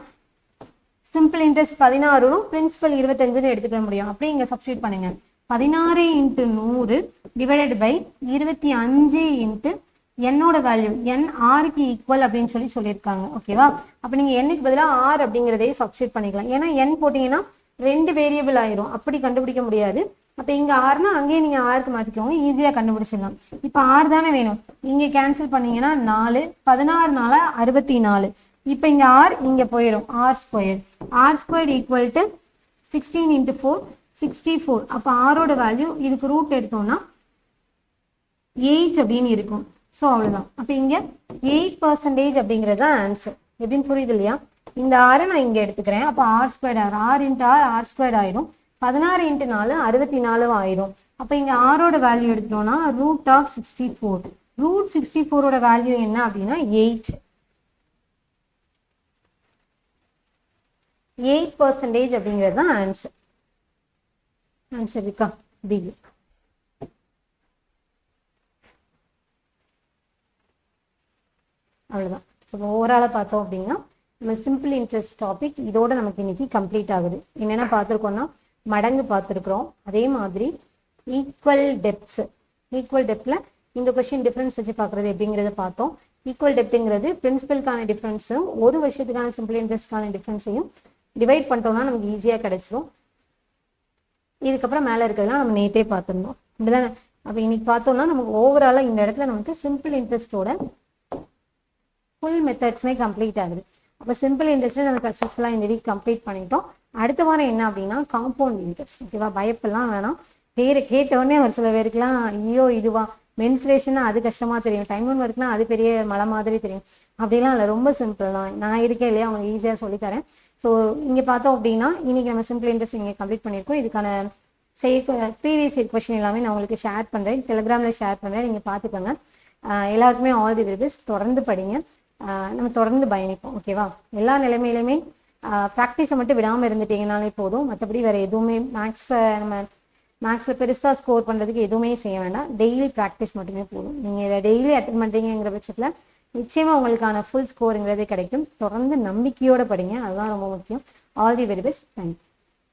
சிம்பிள் இன்ட்ரெஸ்ட் 16னும் பிரின்சிபல் 25ன்னு எடுத்துக்க முடியும். அப்படியே இங்கே சப்ஸ்டியூட் பண்ணுங்க. 16 × 100 டிவைடட் பை 25 இன்ட்டு என்னோட வேல்யூ என் ஆருக்கு ஈக்குவல் அப்படின்னு சொல்லியிருக்காங்க. ஓகேவா? அப்போ நீங்கள் என்னுக்கு பதிலாக ஆர் அப்படிங்கிறதே சப்ஸ்டியூட் பண்ணிக்கலாம். ஏன்னா என் போட்டிங்கன்னா 2 வேரியபிள் ஆயிரும், அப்படி கண்டுபிடிக்க முடியாது. அப்போ இங்கே ஆறுனா அங்கேயே நீங்கள் ஆருக்கு மாற்றிக்கோங்க, ஈஸியாக கண்டுபிடிச்சிடலாம். இப்போ ஆறு தானே வேணும், இங்கே கேன்சல் பண்ணீங்கன்னா 4, 16 4 64. இப்போ இங்கே ஆர் இங்கே போயிடும், r² ஈக்குவல் டு 16 × 4 64. அப்போ ஆரோட வேல்யூ இதுக்கு ரூட் எடுத்தோம்னா 8 அப்படின்னு இருக்கும். ஸோ அவ்வளோதான். அப்போ இங்கே 8% அப்படிங்கிறது தான் ஆன்சர். எப்படின்னு புரியுது இல்லையா? இந்த ஆரை நான் இங்கே எடுத்துக்கிறேன். அப்போ r² ஆர் இன்ட்டு r² ஆயிரும். 16 × 4 64 ஆயிரும். அப்போ இங்கே ஆரோட வேல்யூ எடுத்துட்டோம்னா √64. √64ஓட வேல்யூ என்ன அப்படின்னா 8% அப்படிங்கிறது தான் ஆன்சர். ஆன்சர் இருக்கா? பி. அவ்வளோதான். ஸோ ஓவராலாக பார்த்தோம் அப்படின்னா நம்ம சிம்பிள் இன்ட்ரெஸ்ட் டாபிக் இதோட நமக்கு இன்னைக்கு கம்ப்ளீட் ஆகுது. என்னென்ன பார்த்துருக்கோம்னா, மடங்கு பார்த்துருக்குறோம், அதே மாதிரி ஈக்குவல் டெப்த்தில் இந்த கொஸ்டின் டிஃப்ரென்ஸ் வச்சு பார்க்குறது எப்படிங்கிறத பார்த்தோம். ஈக்குவல் டெப்ட்டுங்கிறது பிரின்சிபலுக்கான டிஃப்ரென்ஸும் 1 வருஷத்துக்கான சிம்பிள் இன்ட்ரெஸ்ட்கான டிஃப்ரென்ஸையும் டிவைட் பண்ணிட்டோம்னா நமக்கு ஈஸியாக கிடைச்சிரும். இதுக்கப்புறம் மேலே இருக்கிறதுலாம் நம்ம நேற்றே பார்த்துருந்தோம், இப்படிதானே? அப்போ இன்னைக்கு பார்த்தோம்னா நமக்கு ஓவராலாக இந்த இடத்துல நமக்கு சிம்பிள் இன்ட்ரெஸ்ட்டோட ஃபுல் மெத்தட்ஸுமே கம்ப்ளீட் ஆகுது. அப்போ சிம்பிள் இன்ட்ரெஸ்ட்டை நம்ம சக்ஸஸ்ஃபுல்லாக இந்த வீக் கம்ப்ளீட் பண்ணிட்டோம். அடுத்த வாரம் என்ன அப்படின்னா காம்பவுண்ட் இன்ட்ரெஸ்ட். ஓகேவா? பயப்பெல்லாம் வேணாம். பேரை கேட்டவுடனே ஒரு சில பேருக்குலாம் ஐயோ இதுவா மென்சுரேஷன்னா அது கஷ்டமாக தெரியும், டைம் ஒன் ஒர்க்னா அது பெரிய மலை மாதிரி தெரியும். அப்படிலாம் இல்லை, ரொம்ப சிம்பிள் தான். நான் இருக்கேன் இல்லையா, அவங்க ஈஸியாக சொல்லித்தரேன். ஸோ இங்கே பார்த்தோம் அப்படின்னா இன்னைக்கு நம்ம சிம்பிள் இன்ட்ரெஸ்ட் இங்கே கம்ப்ளீட் பண்ணியிருக்கோம். இதுக்கான ப்ரீவியஸ் கொஸ்டின் எல்லாமே நான் உங்களுக்கு ஷேர் பண்ணுறேன், டெலிகிராமில் ஷேர் பண்ணுறேன், நீங்கள் பார்த்துக்கோங்க. எல்லாருக்குமே ஆல் தி வெரி பெஸ்ட். தொடர்ந்து படிங்க, நம்ம தொடர்ந்து பயணிப்போம். ஓகேவா? எல்லா நிலைமையிலுமே ப்ராக்டிஸை மட்டும் விடாமல் இருந்துட்டீங்கனாலே போதும். மற்றபடி வேறு எதுவுமே மேக்ஸில் பெருசாக ஸ்கோர் பண்ணுறதுக்கு எதுவுமே செய்ய வேண்டாம். டெய்லி ப்ராக்டிஸ் மட்டுமே போதும். நீங்கள் இதை டெய்லி அட்டன் பண்ணுறீங்கிற பட்சத்தில் நிச்சயமாக உங்களுக்கான ஃபுல் ஸ்கோருங்கிறதே கிடைக்கும். தொடர்ந்து நம்பிக்கையோடு படிங்க, அதுதான் ரொம்ப முக்கியம். All the very best. Thank you.